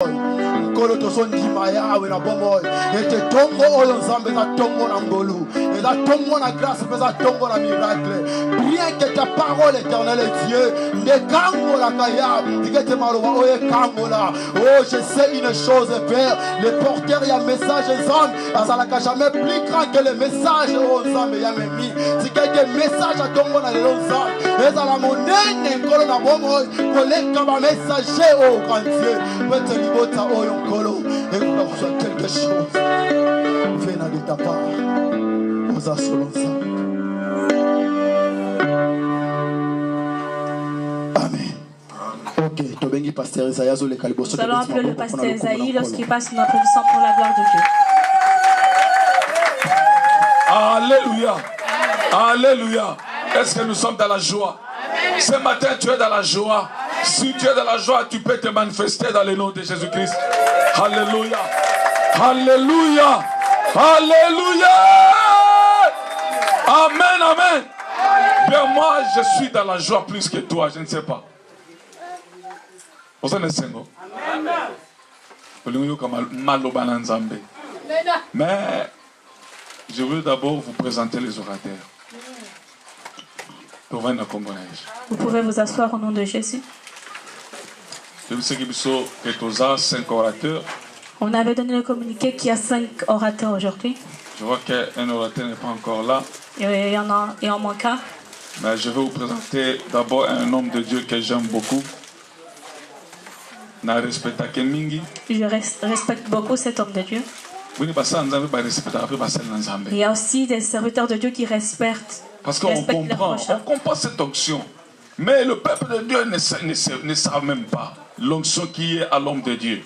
Kolo to son di maya we na bomoy ete tongo oyo nzambe za tongo na ngolu et la tongo na grâce mais za tongo na miracle bien que ta parole éternelle est Dieu ne kango la kaya digete maroba oye kango la oh je sais une chose père le porteur y a message nzambe azalaka jamais plus grand que le message o nzambe ya memi sikeke message a tongo na lelo nzambe ezala monene kolo na bomoy koleka ba messager au grand Dieu peut libota oyo Kolo, et vous avez besoin de quelque chose. Venez de ta part. Nous assolons ça. Amen. Ok, Tobengi Pasteur Isaïa Zole Kaliboso. Nous allons appeler le pasteur Isaïe lorsqu'il passe une applaudissement pour la gloire de Dieu. Alléluia. Alléluia. Est-ce que nous sommes dans la joie? Ce matin, tu es dans la joie. Si tu es dans la joie, tu peux te manifester dans le nom de Jésus-Christ. Alléluia. Alléluia. Alléluia. Amen, amen. Bien, moi, je suis dans la joie plus que toi, je ne sais pas. Vous êtes single. Mais je veux d'abord vous présenter les orateurs. Vous pouvez vous asseoir au nom de Jésus. On avait donné le communiqué qu'il y a 5 orateurs aujourd'hui. Je vois qu'un orateur n'est pas encore là. Il y en manque un. Mais je vais vous présenter d'abord un homme de Dieu que j'aime beaucoup. Je respecte beaucoup cet homme de Dieu. Il y a aussi des serviteurs de Dieu qui respectent. Parce qu'on comprend cette onction. Mais le peuple de Dieu ne savent même pas l'onction qui est à l'homme de Dieu.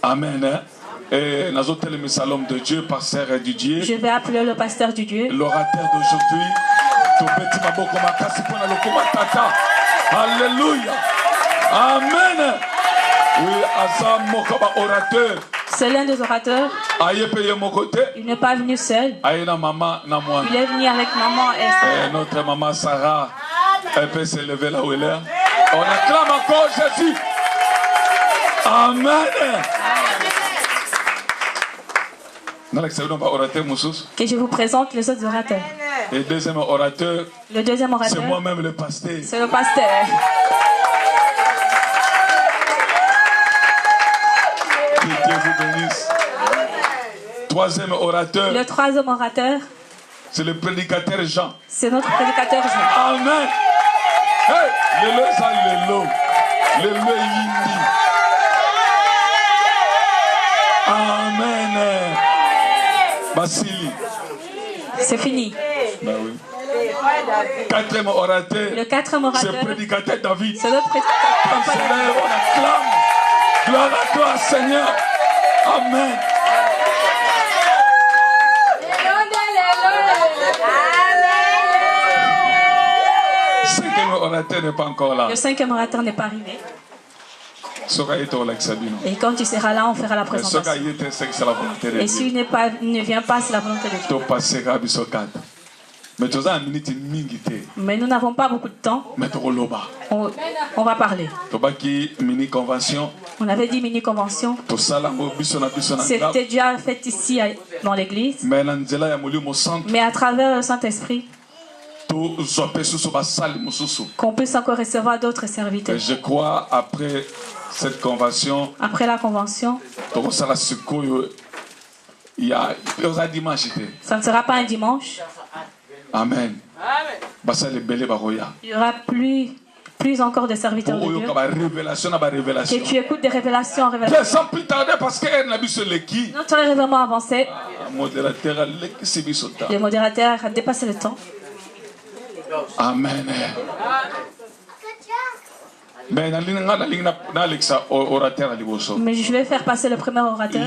Amen. Hein? Et l'homme de Dieu, pasteur Didier. Je vais appeler le pasteur Didier. L'orateur d'aujourd'hui. Alléluia. Amen. Oui, Azam Mokoba orateur. C'est l'un des orateurs. Il n'est pas venu seul. Il est venu avec maman et Sarah. Notre maman Sarah, elle peut se lever là où elle est. On acclame encore Jésus. Amen. Que je vous présente les autres orateurs. Et le deuxième orateur, c'est moi-même le pasteur. C'est le pasteur. Que Dieu vous bénisse. Troisième orateur. Le troisième orateur. C'est le prédicateur Jean. C'est notre prédicateur Jean. Amen. Hey, le yindi. Amen. Basili. C'est fini. Ben oui. Quatrième orateur. Le quatrième orateur. C'est le prédicateur David. C'est notre prédicateur. Seigneur, on acclame. Gloire à toi, Seigneur. Amen. Le cinquième orateur n'est pas encore là. Le cinquième orateur n'est pas arrivé. Et quand tu seras là, on fera la présentation. Et s'il ne vient pas, c'est la volonté de Dieu. Mais nous n'avons pas beaucoup de temps. On va parler. On avait dit mini-convention. C'était déjà fait ici dans l'église. Mais à travers le Saint-Esprit, qu'on puisse encore recevoir d'autres serviteurs. Et je crois après cette convention, après la convention, ça ne sera pas un dimanche. Amen. Il y aura plus encore de serviteurs de Dieu. Que tu écoutes des révélations en révélation. Sans plus tarder parce qu'elle n'a vu sur le qui. Notre est vraiment avancé. Le modérateur a dépassé le temps. Amen. Mais je vais faire passer le premier orateur.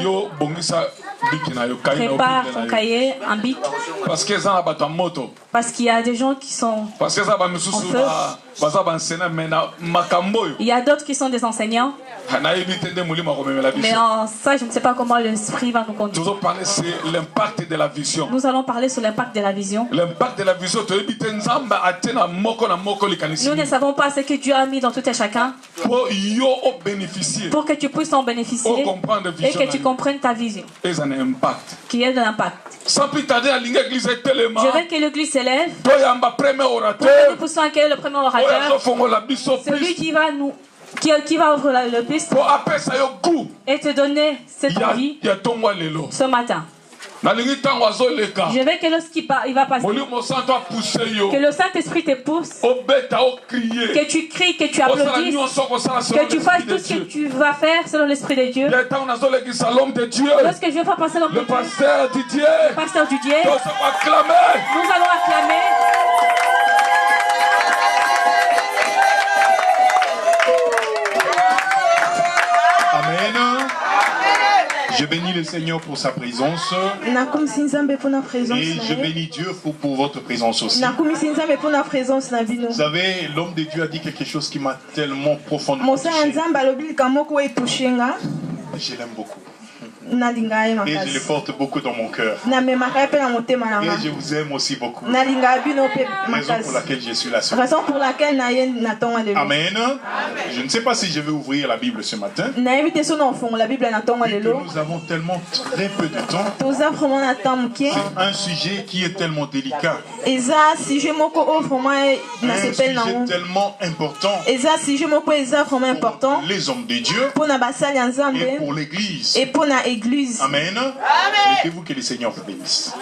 prépare ton cahier, un bic. Parce qu'il y a des gens qui sont en feu. Il y a d'autres qui sont des enseignants. Mais en ça, je ne sais pas comment l'esprit va nous conduire. L'impact de la vision. Nous allons parler sur l'impact de la vision. L'impact de la vision. Nous ne savons pas ce que Dieu a mis dans tout et chacun pour que tu puisses en bénéficier et que tu comprennes ta vision. Qui est de l'impact. Sans plus tarder, je veux que l'église s'élève pour que nous puissions accueillir le premier orateur, celui qui va nous ouvrir le piste et te donner cette vie ce matin. Je veux que lorsqu'il va passer, que le Saint-Esprit te pousse, que tu cries, que tu applaudisses, que tu fasses tout ce que tu vas faire selon l'Esprit de Dieu. Lorsque je vais faire passer le pasteur Didier, nous allons acclamer. Amen. Je bénis le Seigneur pour sa présence. Et je bénis Dieu pour votre présence aussi. Vous savez, l'homme de Dieu a dit quelque chose qui m'a tellement profondément touché. Je l'aime beaucoup. Et je le porte beaucoup dans mon cœur. Et je vous aime aussi beaucoup. Raison pour laquelle je suis là ce matin. Amen. Je ne sais pas si je vais ouvrir la Bible ce matin. Et que nous avons tellement très peu de temps. C'est un sujet qui est tellement délicat. Un sujet tellement important pour les hommes de Dieu et pour l'Église. Amen. Mettez-vous que le Seigneur vous bénisse.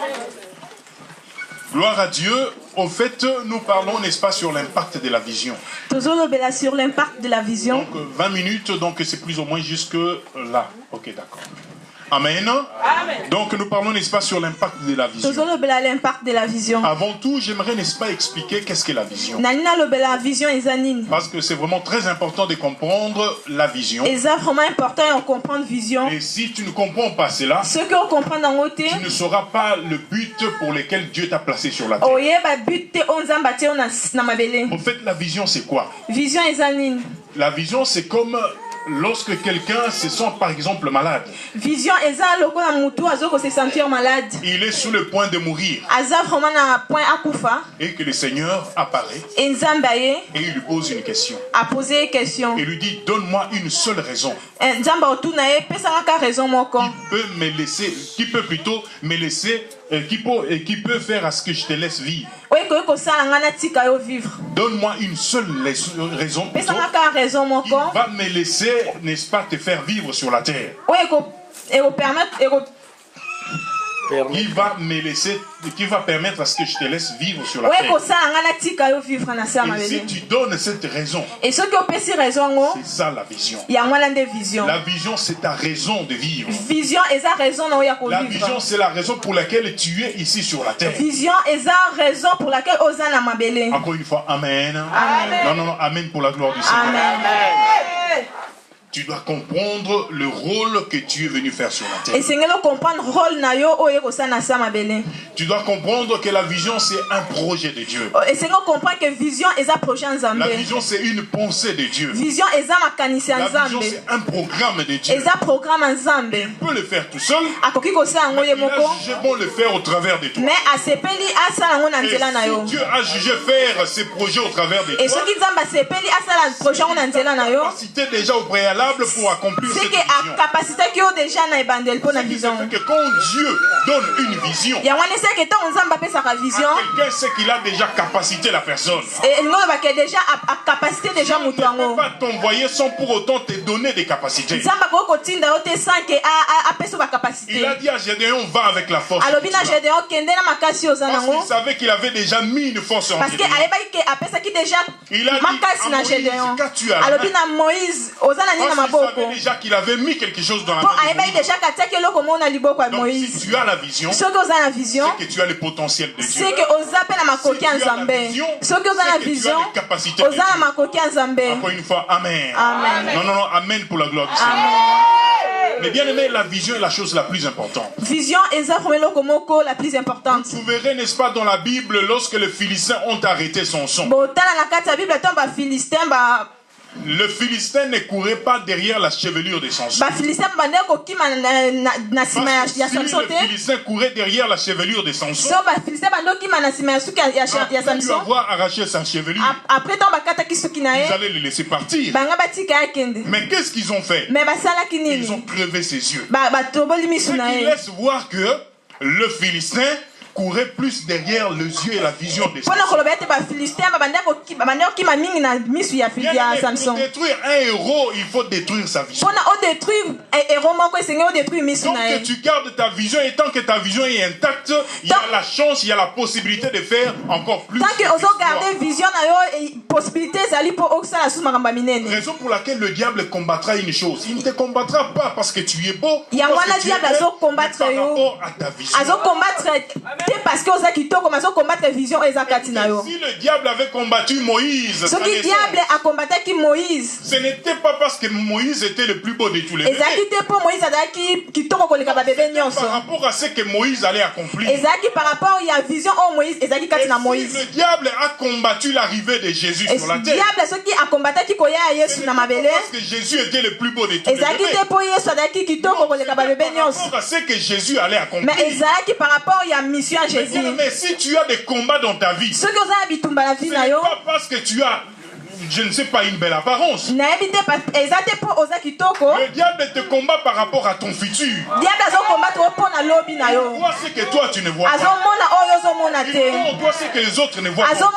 Gloire à Dieu. Au fait, nous parlons, n'est-ce pas, sur l'impact de la vision. Sur l'impact de la vision. Donc 20 minutes, donc c'est plus ou moins jusque là. Ok, d'accord. Amen. Amen. Donc nous parlons, n'est-ce pas, sur l'impact de la vision. Avant tout, j'aimerais, n'est-ce pas, expliquer qu'est-ce que la vision. Parce que c'est vraiment très important de comprendre la vision. Et si tu ne comprends pas cela, tu ne sauras pas le but pour lequel Dieu t'a placé sur la terre. En fait, la vision, c'est quoi? La vision, c'est comme lorsque quelqu'un se sent par exemple malade. Il est sous le point de mourir. Et que le Seigneur apparaît. Et il lui pose une question. Et lui dit, donne-moi une seule raison. Qui peut plutôt me laisser, qui peut faire à ce que je te laisse vivre. Donne-moi une seule raison plutôt, qui va me laisser, n'est-ce pas, te faire vivre sur la terre. Qui va permettre à ce que je te laisse vivre sur la terre. Et si tu donnes cette raison, c'est ça la vision. La vision, c'est ta raison de vivre. La vision, c'est la raison pour laquelle tu es ici sur la terre. Encore une fois, amen. Amen. Non, amen pour la gloire du Seigneur. Amen. Tu dois comprendre le rôle que tu es venu faire sur la terre. Tu dois comprendre que la vision, c'est un projet de Dieu. La vision, c'est une pensée de Dieu. La vision, c'est un programme de Dieu. Il peut le faire tout seul, mais il a jugé bon le faire au travers de toi. Et si Dieu a jugé faire ces projets au travers de toi, capacité déjà au préalable pour accomplir cette vision. Que quand Dieu donne une vision à quelqu'un, c'est qu'il a déjà capacité la personne. Il ne peut pas t'envoyer sans pour autant te donner des capacités. Il a dit à Gédéon, va avec la force. Parce qu'il savait qu'il avait déjà mis une force en Gédéon. Il a dit à Moïse, il savait déjà qu'il avait mis quelque chose dans la main de Moïse. Donc si tu as la vision, c'est que tu as le potentiel de Dieu. Si tu as la vision, c'est que tu as les capacités de Dieu. Encore une fois, amen. Non, amen pour la gloire du Seigneur. Mais bien aimé, la vision est la chose la plus importante. Vision est la plus importante. Vous verrez, n'est-ce pas, dans la Bible, lorsque les Philistins ont arrêté son son. Le Philistin ne courait pas derrière la chevelure de Samson. Parce que si le Philistin courait derrière la chevelure de Samson, après lui avoir arraché sa chevelure, ils allaient le laisser partir. Mais qu'est-ce qu'ils ont fait? Ils ont crevé ses yeux. Ils laissent voir que le Philistin courait plus derrière les yeux et la vision de Samson. Pour détruire un héros, il faut détruire sa vision. Donc que tu gardes ta vision, et tant que ta vision est intacte, il y a la chance, il y a la possibilité de faire encore plus. Raison pour laquelle le diable combattra une chose. Il ne te combattra pas parce que tu es beau, mais par rapport à ta vision. Parce que si le diable avait combattu Moïse, ce n'était pas parce que Moïse était le plus beau de tous les bébés. Par rapport à ce que Moïse allait accomplir. Si le diable a combattu l'arrivée de Jésus sur la terre, parce que Jésus était le plus beau de tous les bébés. Par rapport à ce que Jésus allait accomplir. Mais si tu as des combats dans ta vie, ce n'est pas parce que tu as, je ne sais pas, une belle apparence. Le diable te combat par rapport à ton futur. Il voit ce que toi tu ne vois pas. Il voit ce que les autres ne voient pas. Dans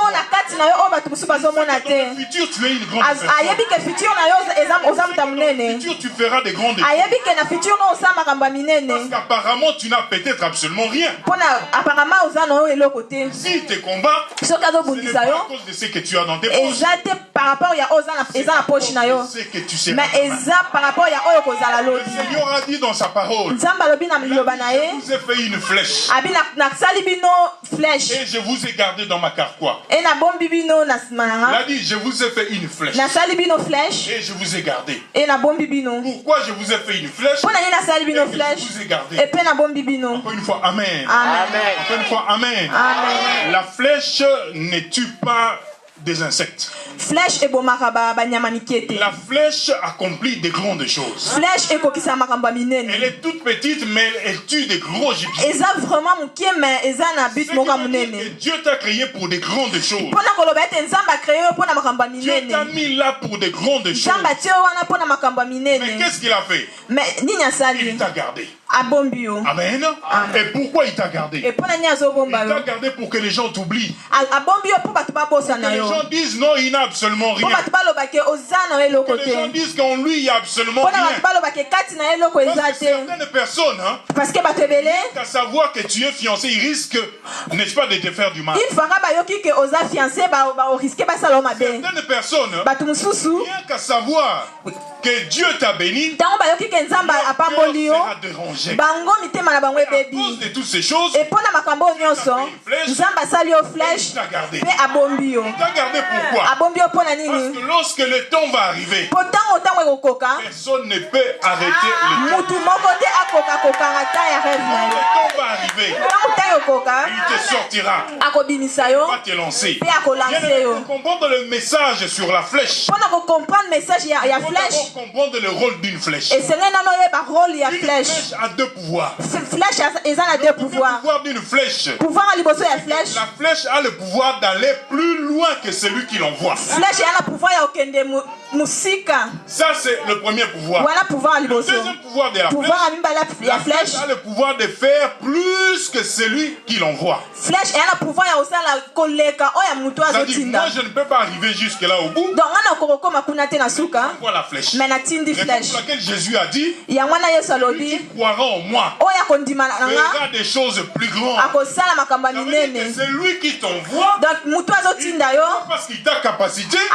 le futur, tu es une grande personne. Dans le futur, tu feras des grandes choses. Parce qu'apparemment, tu n'as peut-être absolument rien. Si te combat, ce n'est pas à cause de ce que tu as dans tes poches. Par rapport à poche na yo, mais par rapport à le Seigneur a dit dans sa parole, je vous ai fait une flèche et je vous ai gardé dans ma carquois. Il a dit je vous ai fait une flèche et je vous ai gardé. Pourquoi je vous ai fait une flèche et je vous ai gardé? Encore une fois, amen. Encore une fois, amen. La flèche ne tue pas des insectes. La flèche accomplit de grandes choses. Elle est toute petite, mais elle tue de gros gibiers. Dieu t'a créé pour de grandes choses. Dieu t'a mis là pour de grandes choses. Mais qu'est-ce qu'il a fait? Il t'a gardé. Amen. Et pourquoi il t'a gardé? Il t'a gardé pour que les gens t'oublient. Que les gens disent non, il n'a absolument rien. Que les gens disent qu'en lui, il n'y a absolument rien. Parce que certaines personnes, qu'à savoir que tu es fiancé, ils risquent, n'est-ce pas, de te faire du mal. Certaines personnes, rien qu'à savoir que Dieu t'a béni, leur cœur sera dérangé. Et à cause de toutes ces choses, il t'a gardé. Il t'a gardé pourquoi? Parce que lorsque le temps va arriver, personne ne peut arrêter le temps. Quand le temps va arriver, il te sortira. Il va te lancer. Pour comprendre le message sur la flèche, il faut comprendre le rôle d'une flèche. Une flèche a deux pouvoirs. Le pouvoir d'une flèche. La flèche a le pouvoir d'aller plus loin que celui qui l'envoie. Ça, c'est le premier pouvoir. Le deuxième pouvoir de la flèche a le pouvoir de faire plus que celui qui l'envoie. C'est-à-dire, moi, je ne peux pas arriver jusque là au bout. Voilà la flèche. C'est pour laquelle Jésus a dit, celui qui croira en moi fera des choses plus grandes. C'est lui qui t'envoie. Parce qu'il t'a capacité de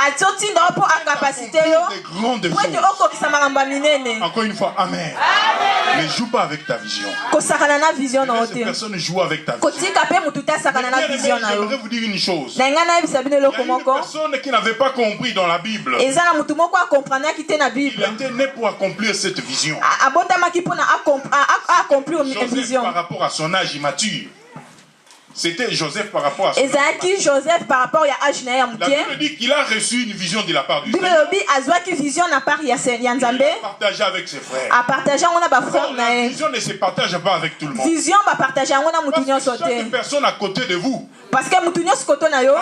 grandes choses. Encore une fois, amen. Ne joue pas avec ta vision. Laisse personne joue avec ta vision. J'aimerais vous dire une chose. Il y a une personne qui n'avait pas compris dans la Bible. Il était né pour accomplir cette vision. Joseph, par rapport à son âge immature. C'était Joseph par rapport à son âge. La Bible dit qu'il a reçu une vision de la part du Seigneur. Il a partagé avec ses frères. La vision ne se partage pas avec tout le monde. Parce que chaque personne à côté de vous a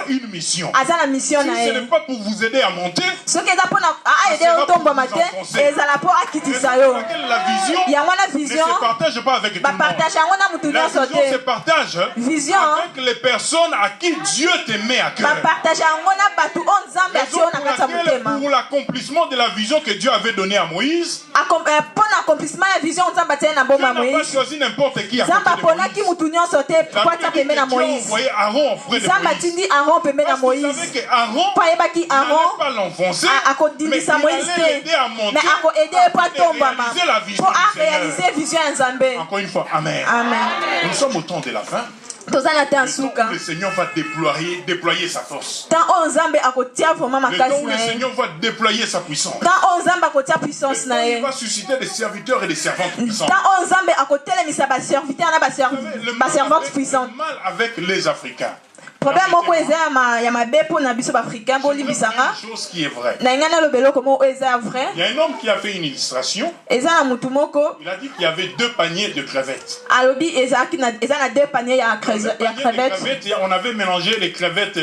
une mission. Si ce n'est pas pour vous aider à monter, c'est pour vous enfoncer. La vision ne se partage pas avec tout le monde. La vision se partage avec les personnes à qui Dieu te met à cœur. Pour l'accomplissement de la vision que Dieu avait donnée à Moïse, Dieu n'a pas choisi n'importe qui à côté de Moïse. Dieu a envoyé Aaron auprès de Moïse. Parce qu'il savait qu'Aaron n'allait pas l'enfoncer, mais il allait l'aider à monter, à réaliser la vision du Seigneur. Encore une fois, Amen. Nous sommes au temps de la fin. Le Seigneur va déployer sa force. Le temps où le Seigneur va déployer sa puissance. Le temps où il va susciter des serviteurs et des servantes puissants. Le mal avec les Africains. Problème moko eza ya mabepo na biso africain boli bisanga. Chose qui est vraie. Na ngana lobelo komo eza vrai. Il y a un homme qui a fait une illustration. Eza na mutu moko. Il a dit qu'il y avait 2 paniers de crevettes. Alobi eza na 2 paniers ya crevettes. On avait mélangé les crevettes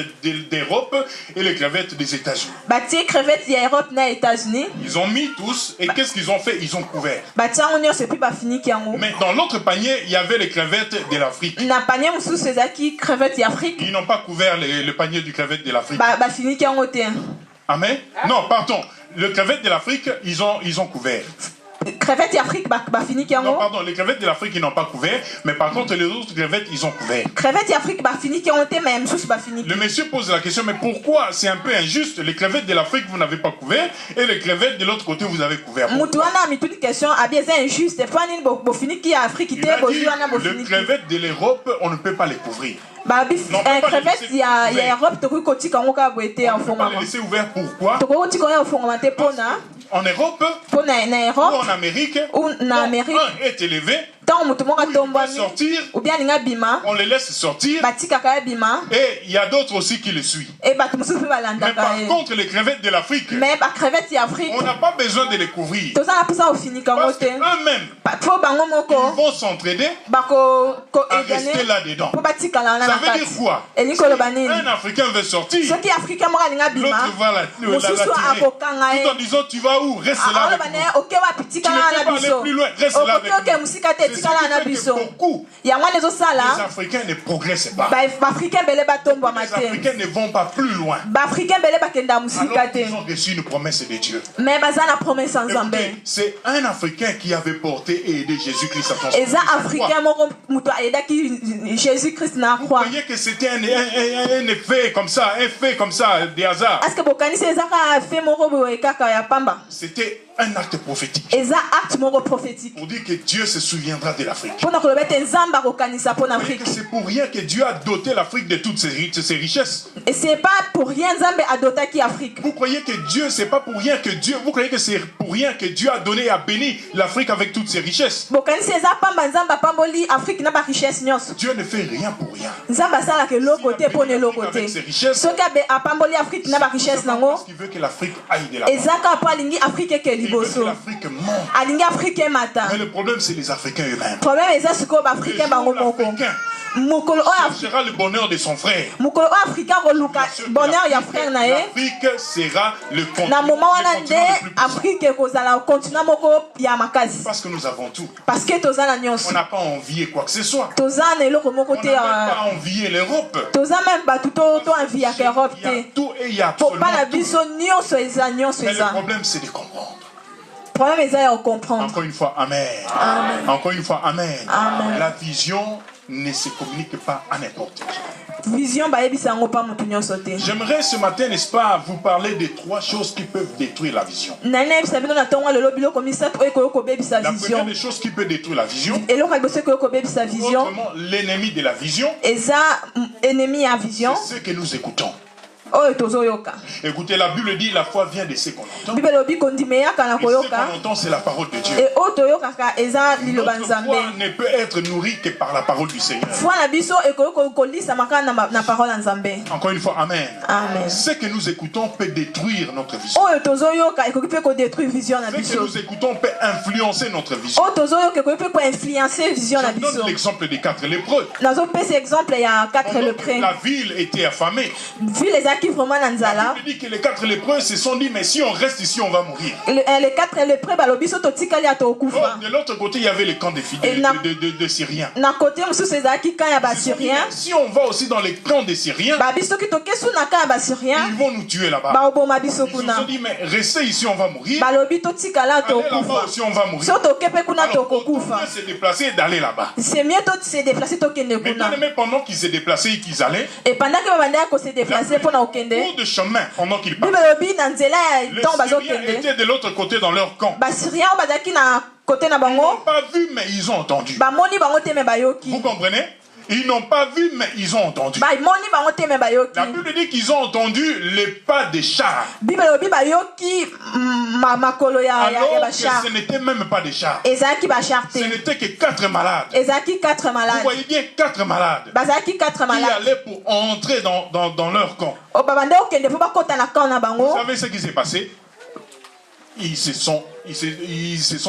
d'Europe et les crevettes des États-Unis. Bati crevettes d'Europe na États-Unis. Ils ont mis tous et qu'est-ce qu'ils ont fait? Ils ont couvert. Bati onyo c'est plus ba fini ki yango. Mais dans l'autre panier, il y avait les crevettes de l'Afrique. Na panier mususu ezaki crevettes d'Afrique. Ils n'ont pas couvert le panier du crevette de l'Afrique. Ba fini ki yango te. Amen. Non, pardon. Le crevette de l'Afrique, ils ont couvert. Crevettes d'Afrique, ba fini ki yango. Non, pardon, les crevettes de l'Afrique ils n'ont pas couvert, mais par contre les autres crevettes ils ont couvert. Crevettes d'Afrique ba fini ki yango te, mais mususu ba fini. Le monsieur pose la question, mais pourquoi c'est un peu injuste? Les crevettes de l'Afrique vous n'avez pas couvert et les crevettes de l'autre côté vous avez couvert. Mutu wana mi toute question a bien c'est injuste. Pas ni bo fini ki Afrique te bo wana bo fini. Les crevettes de l'Europe, on ne peut pas les couvrir. Crevettes il y a Europe to koti kango ka boete en fond. On va les laisser ouverts pourquoi? To koti kango en fond mate pona. En Europe, ou en Amérique, un est élevé, on peut sortir, on les laisse sortir, et il y a d'autres aussi qui le suivent. Mais par contre, les crevettes de l'Afrique, on n'a pas besoin de les couvrir. Parce qu'eux-mêmes, ils vont s'entraider à rester là-dedans. Ça veut dire quoi? Si un Africain veut sortir, l'autre va l'attirer. Tout en disant tu vas où? Reste là avec nous. Tu ne peux pas aller plus loin. Reste là avec nous. C'est ce qui fait que beaucoup les Africains ne progressent pas. Les Africains ne vont pas plus loin. Alors qu'ils ont reçu une promesse de Dieu. Écoutez, c'est un Africain qui avait porté et aidé Jésus-Christ à son Vous croyez que c'était un effet comme ça, des hasards? C'était un acte prophétique. Pour dire que Dieu se souviendra de l'Afrique. C'est pour rien que Dieu a doté l'Afrique de toutes ses richesses. Et c'est pas pour rien Zambé a doté l'Afrique. Vous croyez que Dieu, c'est pas pour rien que Dieu, vous croyez que c'est pour rien que Dieu a donné et a béni l'Afrique avec toutes ses richesses. Dieu ne fait rien pour rien. Avec ses richesses, parce qu'il veut que l'Afrique aille de l'avant. L'Afrique monte. Mais le problème c'est les Africains eux-mêmes. L'Afrique sera le bonheur de son frère. L'Afrique sera le continent parce que nous avons tout. On n'a pas envié quoi que ce soit. On n'a pas envié l'Europe. Il y a tout et il y a absolument tout. Mais le problème c'est de comprendre. Encore une fois, Amen. Encore une fois, Amen. La vision ne se communique pas à n'importe qui. J'aimerais ce matin, n'est-ce pas, vous parler des 3 choses qui peuvent détruire la vision. La première des choses qui peut détruire la vision, autrement l'ennemi de la vision, c'est ce que nous écoutons. Écoutez, la Bible dit la foi vient de ce qu'on entend. Et ce qu'on entend, c'est la parole de Dieu. Notre foi ne peut être nourrie que par la parole du Seigneur. Encore une fois, amen. Ce que nous écoutons peut détruire notre vision. Ce que nous écoutons peut influencer notre vision. Je donne l'exemple des 4 lépreux. La ville était affamée. La Bible dit que les 4 lépreux se sont dit, mais si on reste ici, on va mourir. Les 4 lépreux, de l'autre côté, il y avait les camps de Syriens. Si on va aussi dans les camps des Syriens, ils vont nous tuer là-bas. Ils se sont dit, mais restez ici, on va mourir. Allez là-bas aussi, on va mourir. Alors, pour mieux se déplacer et d'aller là-bas. Mais bien aimé, pendant qu'ils se déplaçaient et qu'ils allaient, cours de chemin pendant qu'ils partent. Les Syriens étaient de l'autre côté dans leur camp. Ils n'ont pas vu, mais ils ont entendu. Vous comprenez? Ils n'ont pas vu, mais ils ont entendu. La Bible dit qu'ils ont entendu les pas des chars. Alors que ce n'était même pas des chars. Ce n'était que 4 malades. Vous voyez bien 4 malades qui allaient pour entrer dans leur camp. Vous savez ce qui s'est passé? Ils se sont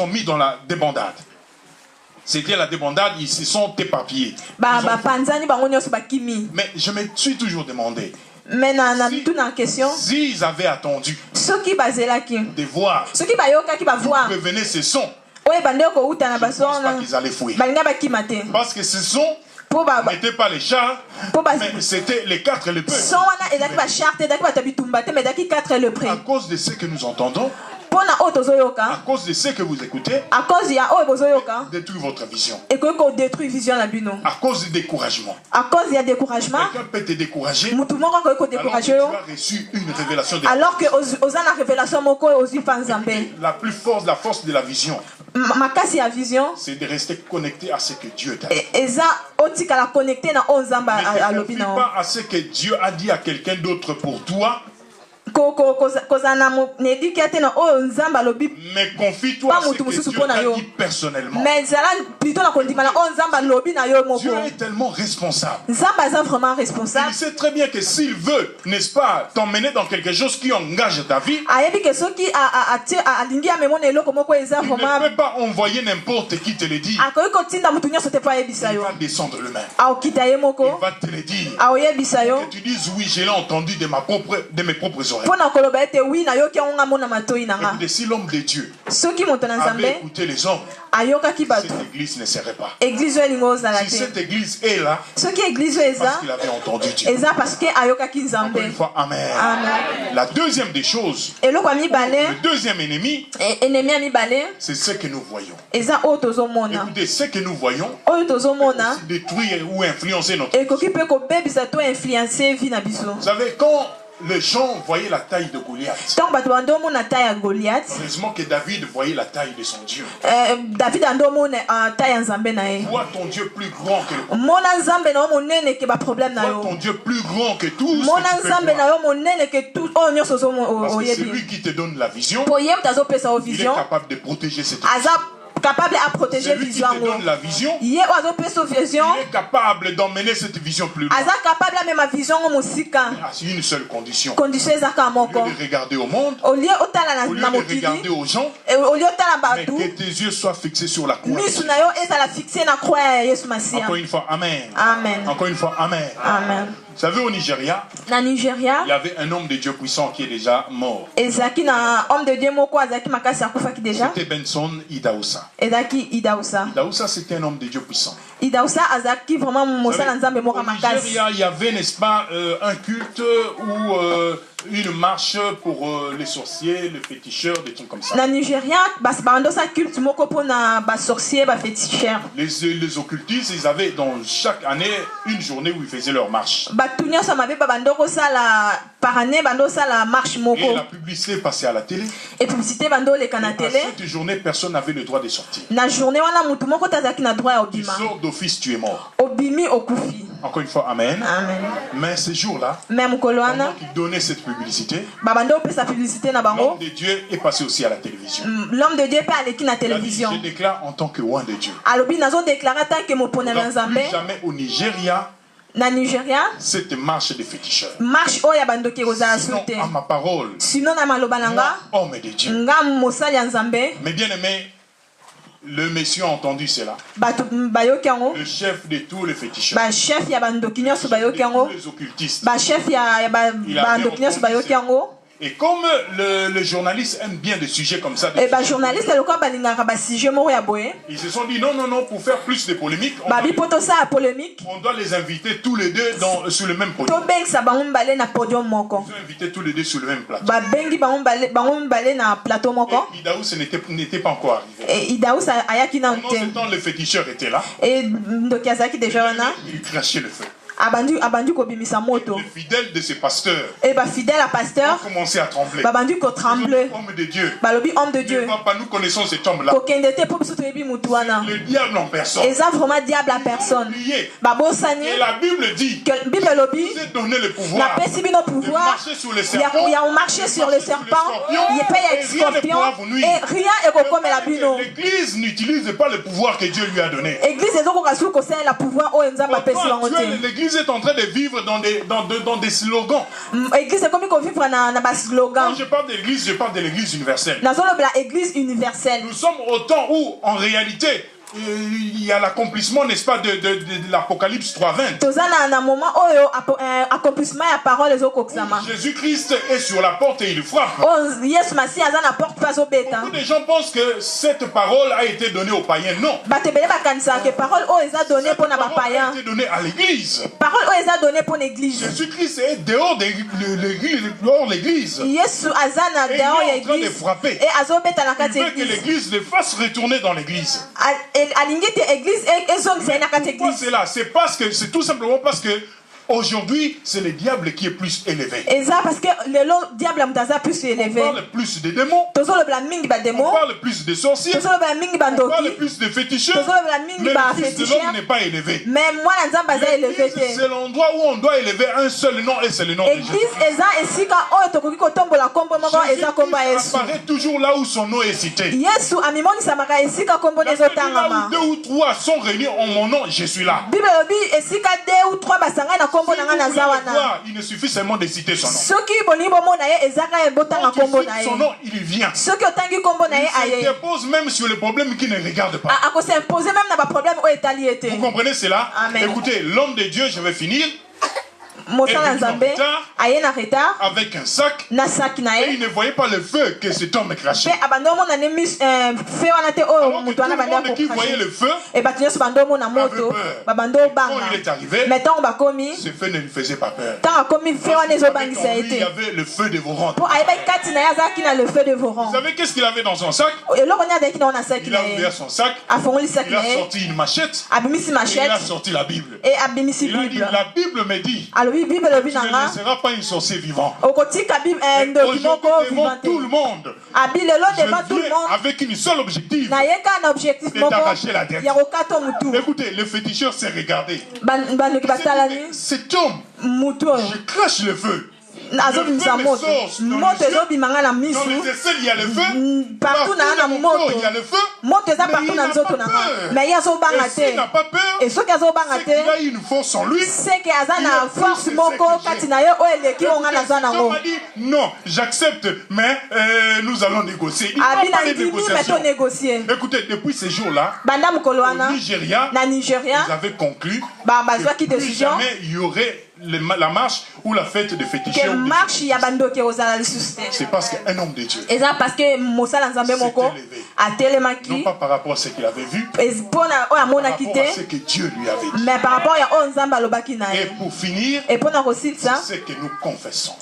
mis dans la débandade. C'était la débandade, ils se sont éparpillés. Mais je me suis toujours demandé, s'ils avaient attendu de voir d'où venaient ces sons, je ne pense pas qu'ils allaient fouiller. Parce que ce son n'était pas les chars, mais c'était les 4 lépreux. À cause de ce que nous entendons, à cause de ce que vous écoutez, détruire votre vision. À cause du découragement. Quelqu'un peut te décourager alors que tu as reçu une révélation de la plus forte, la force de la vision, c'est de rester connecté à ce que Dieu t'a dit. Ne te confie pas à ce que Dieu a dit à quelqu'un d'autre pour toi, mais confie-toi à ce que Dieu t'a dit personnellement. Dieu est tellement responsable. Il sait très bien que s'il veut, n'est-ce pas, t'emmener dans quelque chose qui engage ta vie, il ne peut pas envoyer n'importe qui te le dit. Il va descendre le même. Il va te le dire. Que tu dises oui, je l'ai entendu de mes propres oreilles. Et si l'homme de Dieu avait écouté les hommes, cette église ne serait pas. Si cette église est là, parce qu'il avait entendu Dieu. Encore une fois, amen. La deuxième des choses, le deuxième ennemi, c'est ce que nous voyons. Écoutez, ce que nous voyons peut aussi détruire ou influencer notre vie. Vous savez, quand les gens voyaient la taille de Goliath, heureusement que David voyait la taille de son Dieu. Vois ton Dieu plus grand que le problème. Vois ton Dieu plus grand que tout ce que tu peux voir. Parce que c'est lui qui te donne la vision. Il est capable de protéger cette vision. Capable à protéger vision. Celui qui te donne la vision, il est capable d'emmener cette vision plus loin. C'est une seule condition. Au lieu de regarder au monde, au lieu de regarder aux gens, mais que tes yeux soient fixés sur la croix. Encore une fois, amen. Encore une fois, amen. Vous savez, au Nigeria, il y avait un homme de Dieu puissant qui est déjà mort. C'était Benson Idaoussa. Idaoussa, c'était un homme de Dieu puissant. Nigeria, il y avait, n'est-ce pas, un culte ou une marche pour les sorciers, les féticheurs, des trucs comme ça. Na Nigeria, culte moko pona ba sorcier, ba féticheur. Les occultistes, ils avaient dans chaque année une journée où ils faisaient leur marche. Par année, la marche moko. Et la publicité passait à la télé. Et publicité bando le kana télé. Cette journée, personne n'avait le droit de sortir. Na journée wana mutu moko tazaki na droit tu obima. sors d'office, tu es mort. Obimi okufi. Encore une fois, amen. Amen. Mais ce jour-là, même pendant qu'il donnait cette publicité, l'homme de Dieu est passé aussi à la télévision. L'homme de Dieu est allé à la télévision. Je déclare en tant que roi de Dieu. Plus jamais au Nigeria. Na Nigeria, cette marche des féticheurs. Marche oya bandoki kozala sinon à ma parole. Sinon na maloba nanga. Homme de Dieu. Nga mosali ya Nzambe. Mais bien aimé, le monsieur a entendu cela. Le chef de tous les féticheurs. Chef ya bandoki nyonso bayoki yango. Les occultistes. Chef ya bandoki nyonso bayoki yango. Et comme le journaliste aime bien des sujets comme ça, ils se sont dit non, pour faire plus de polémiques, on doit les inviter tous les deux sur le même podium. Ils ont invité tous les deux sur le même plateau. Et Idaous n'était pas encore arrivé. Pendant ce temps, le féticheur était là. Il crachait le feu. Le fidèle de ces pasteurs a commencé à trembler. Homme de Dieu. Nous connaissons cet homme-là. Le diable en personne. Et la Bible dit que vous êtes donné le pouvoir de marcher sur les serpents, et rien ne L'Église n'utilise pas le pouvoir que Dieu lui a donné. L'Église est en train de vivre dans des slogans. Quand je parle d'église, je parle de l'église universelle. Nous sommes au temps où, en réalité, il y a l'accomplissement, n'est-ce pas, de l'Apocalypse 3:20. Jésus-Christ est sur la porte et il frappe. Beaucoup de gens pensent que cette parole a été donnée aux païens. Non. Cette parole a été donnée à l'église. Jésus-Christ est dehors de l'église. Et il est en train de frapper. Il veut que l'église le fasse retourner dans l'église. Pourquoi c'est là? C'est tout simplement parce que aujourd'hui, c'est le diable qui est plus élevé. On parle plus de démons. On parle plus de sorciers. On parle plus de féticheurs. Mais le Fils de l'homme n'est pas élevé. L'église, c'est l'endroit où on doit élever un seul nom et c'est le nom de Jésus. Jésus apparaît toujours là où son nom est cité. Là où 2 ou 3 sont réunis en mon nom, je suis là. Il ne suffit seulement de citer son nom. Quand tu cites son nom, il vient. Il se dépose même sur les problèmes qui ne regardent pas. Vous comprenez cela? Écoutez, l'homme de Dieu, je vais finir. Avec un sac, et il ne voyait pas le feu que cet homme crachait. Alors que tout le monde qui voyait le feu avait peur. Quand il est arrivé, ce feu ne lui faisait pas peur. Lui, il y avait le feu dévorant. Vous savez qu'est-ce qu'il avait dans son sac? Il a ouvert son sac, il a sorti une machette, et il a sorti la Bible. Il a dit, la Bible me dit, tu ne seras pas un sorcier vivant. Aujourd'hui, devant tout le monde, je viens avec une seule objectif, de t'arracher la tête. Écoutez, le féticheur s'est regardé. Cet homme, je crache le feu. Dans les aisselles, il y a le feu. Partout il y a le feu. Mais il n'a pas peur. C'est qu'il a une force en lui. Il m'a dit non, j'accepte, mais nous allons négocier. Il n'a pas de négociation. Écoutez, depuis ces jours-là, au Nigeria, ils avaient conclu que plus jamais il y aurait la marche ou la fête de féticheurs. C'est parce qu'un homme de Dieu s'est élevé. Non pas par rapport à ce qu'il avait vu, par rapport à ce que Dieu lui avait dit. Et pour finir, c'est ce que nous confessons.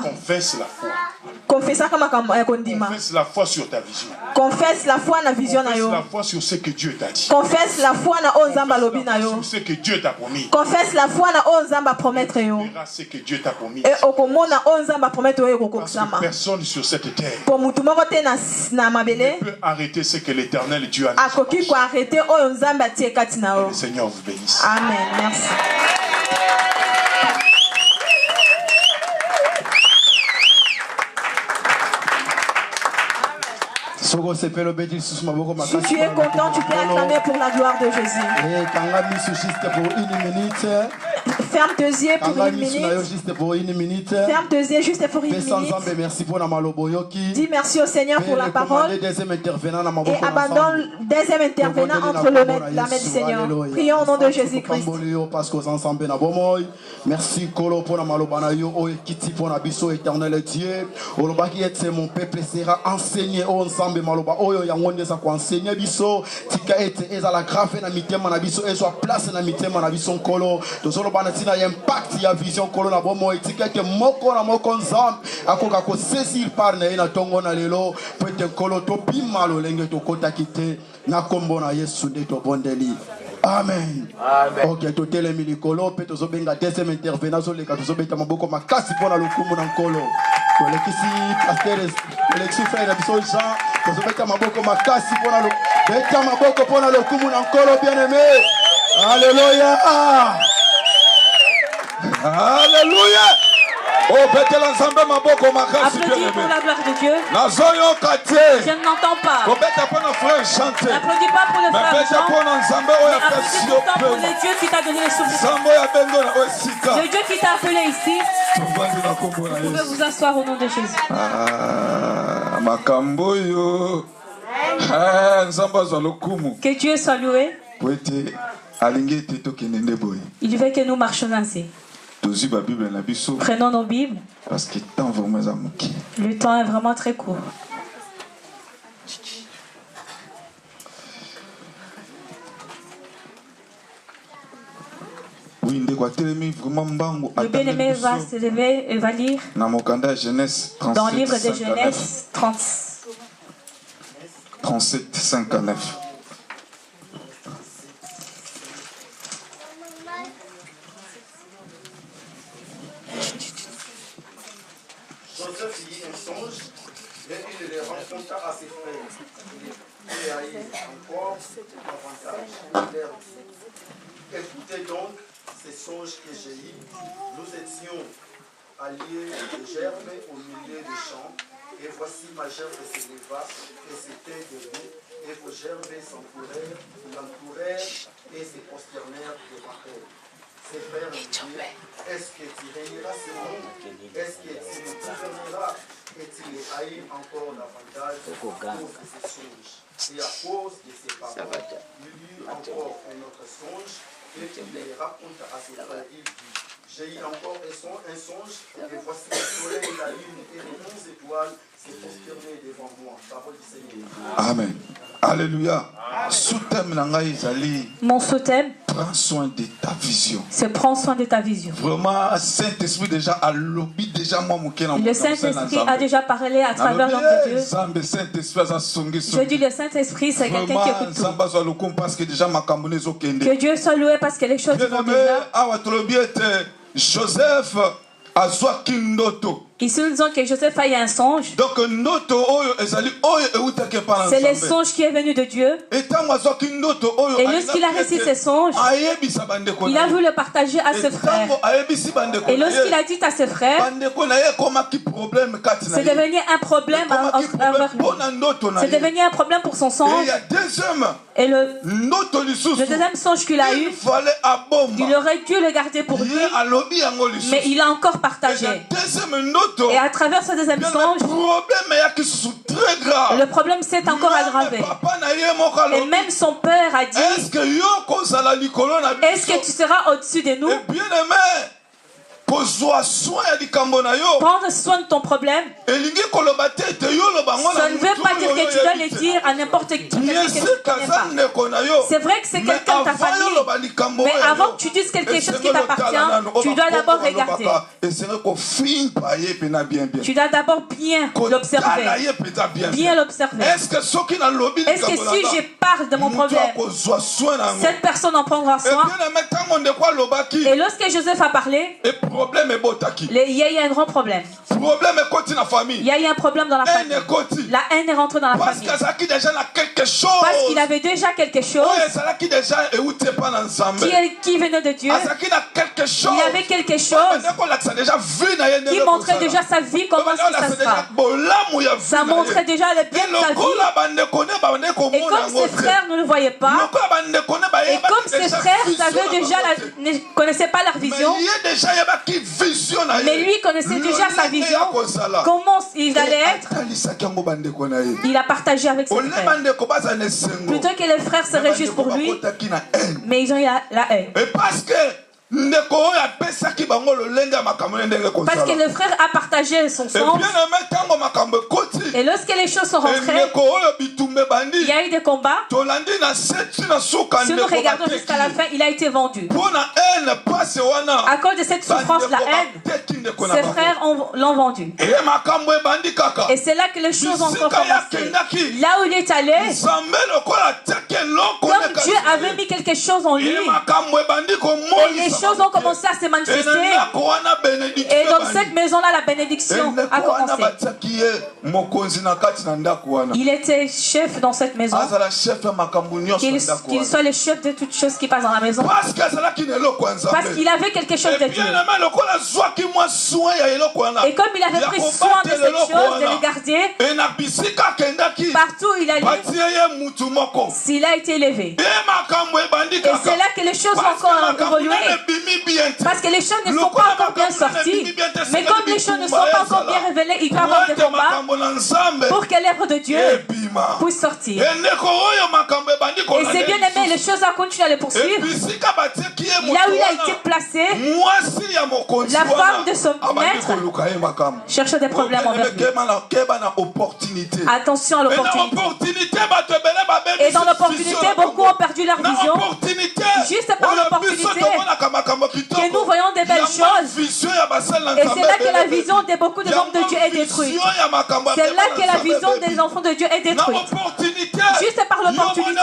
Confesse la foi. Confesse la foi sur ta vision. Confesse la foi na vision na yo. Confesse la foi sur ce que Dieu t'a dit. Confesse la foi na onzamba lobi na yo. Sur ce que Dieu t'a promis. Confesse la foi na onzamba promettre yo. Tu verras ce que Dieu t'a promis. Et okomona onzamba promettre yo kokosama. Personne sur cette terre pour mutu moko te na mabele ne peut arrêter ce que l'Éternel Dieu a dit. Akoki ko arrêter oyo nzamba tie kati na yo. Le Seigneur vous bénisse. Amen. Merci. Si tu es content, tu peux acclamer pour la gloire de Jésus. Ferme tes yeux pour une minute. Ferme tes yeux juste pour une minute. Dis merci au Seigneur pour la parole. Et abandonne deuxième intervenant entre la main du Seigneur. Prions au nom de Jésus-Christ. Merci Kolo pour la malobana yo o ekiti pour la biso éternel Dieu. Olobaki ete mon peuple sera enseigné ensemble maloba oyo yangonde sa ko enseigner biso tika ete eza la grave na mitema na biso ezo place na mitema na biso Kolo. Tozolo bana tina impact ya vision Kolo na bomo tika ete moko na moko nzambe akoka ko saisir par na tongo na lelo pete Kolo to bimalo lenge to kota kite na kombo na Yesu de to bondeli. Amen. Amen. Ok, tout est les milikolo, peut aux obenga deuxième intervenant sur les cas aux obéta maboko makasi pour la lokumu nankolo. Kolekisi pasteur, kolekisi frère Abiso Jean, aux obéta maboko makasi pour la beta maboko pour la lokumu nankolo bien aimé. Alléluia. Alléluia. Oh, bête l'ensemble maboko makasi bien aimé. Applaudis pour la gloire de Dieu. Nazoyo kate. Je n'entends pas. Bête pour nos frères chanter. N'applaudis pas pour le frère Jean. Applaudis pourtant pour le Dieu qui t'a donné le souffle. Le Dieu qui t'a appelé ici. Vous pouvez vous asseoir au nom de Jésus. Que Dieu soit loué. Il veut que nous marchions ainsi. Prenons nos Bibles. Parce que le temps est vraiment très court. Le bien-aimé va se lever et va lire dans le livre de Genèse 37, 5 à 9. Joseph vit un songe et il le rencontra à ses frères. Il a eu encore davantage. Écoutez donc ces songes que j'ai eus. Nous étions alliés de gerbes au milieu des champs, et voici ma gerbe se leva et s'était debout, et vos gerbes l'entourèrent et se prosternèrent devant elle. Ses frères me dirent, est-ce que tu régneras sur nous? Est-ce que tu nous gouverneras? Et tu les haïs encore davantage à cause de ces songes. Et à cause de ces paroles, il eut encore un autre songe, et il les raconta à ses frères. Il dit, j'ai eu encore un songe, et voici le soleil, la lune et les 11 étoiles se prosterner devant moi. Parole du Seigneur. Amen. Alléluia. Mon sous-thème, prends soin de ta vision. C'est prends soin de ta vision. Vraiment, Saint-Esprit déjà a lobby déjà moi. Le Saint-Esprit a déjà parlé à travers l'homme de Dieu. Je dis le Saint-Esprit, c'est quelqu'un qui écoute tout. Que Dieu soit loué parce que les choses vont bien. Joseph a kindoto. Ici, nous disons que Joseph a eu un songe. C'est le songe qui est venu de Dieu. Et lorsqu'il a réussi ce songe, il a voulu le partager à ses frères. Et lorsqu'il a dit à ses frères, c'est devenu un problème envers lui. C'est devenu un problème pour son songe. Et le deuxième songe qu'il a eu, il aurait dû le garder pour lui, mais il a encore partagé. Et à travers ce deuxième songe, le problème s'est encore aggravé. Et même son père a dit, est-ce que tu seras au-dessus de nous? Prendre soin de ton problème. Ça ne veut pas dire que tu dois le dire à n'importe qui. C'est vrai que c'est quelqu'un de ta famille, mais avant que tu dises quelque chose qui t'appartient, tu dois d'abord regarder. Tu dois d'abord bien l'observer. Bien l'observer. Est-ce que si je parle de mon problème, cette personne en prendra soin? Et lorsque Joseph a parlé, il y a eu un grand problème. Il y a eu un problème dans la famille. La haine est rentrée dans la famille. Parce qu'il avait déjà quelque chose qui venait de Dieu. Il avait quelque chose qui montrait déjà sa vie, comment ça sera. Ça montrait déjà le bien de sa vie. Et comme ses frères ne le voyaient pas, et comme ses frères ne connaissaient pas leur vision, mais lui connaissait déjà sa vision, comment il allait être. Il a partagé avec ses frères. Plutôt que les frères se réjouissent pour lui, mais ils ont eu la haine. Parce que le frère a partagé son sens. Et lorsque les choses sont rentrées, il y a eu des combats. Si nous regardons jusqu'à la fin, il a été vendu. À cause de cette souffrance, la haine, ses frères l'ont vendu. Et c'est là que les choses ont encore commencé. Là où il est allé, comme Dieu avait mis quelque chose en lui, les choses ont commencé à se manifester. Et dans cette maison-là, la bénédiction a commencé. Il était chef dans cette maison. Qu'il soit le chef de toutes choses qui passent dans la maison. Parce qu'il avait quelque chose de Dieu. Et comme il avait pris soin de cette chose, de les garder, partout où il allait, s'il a été élevé. Et c'est là que les choses ont encore évolué. Parce que les choses ne sont pas encore bien sorties. Mais comme les choses ne sont pas encore bien révélées, il doit y avoir des combats pour que l'œuvre de Dieu puisse sortir. Et c'est bien aimé, les choses ont continué à les poursuivre. Là où il a été placé, la femme de son maître cherchait des problèmes envers lui. Attention à l'opportunité. Et dans l'opportunité, beaucoup ont perdu leur vision. Juste par l'opportunité que nous voyons des belles choses. Et c'est là que la vision de beaucoup de hommes de Dieu est détruite. C'est là que la vision des enfants de Dieu est détruite. Juste par l'opportunité,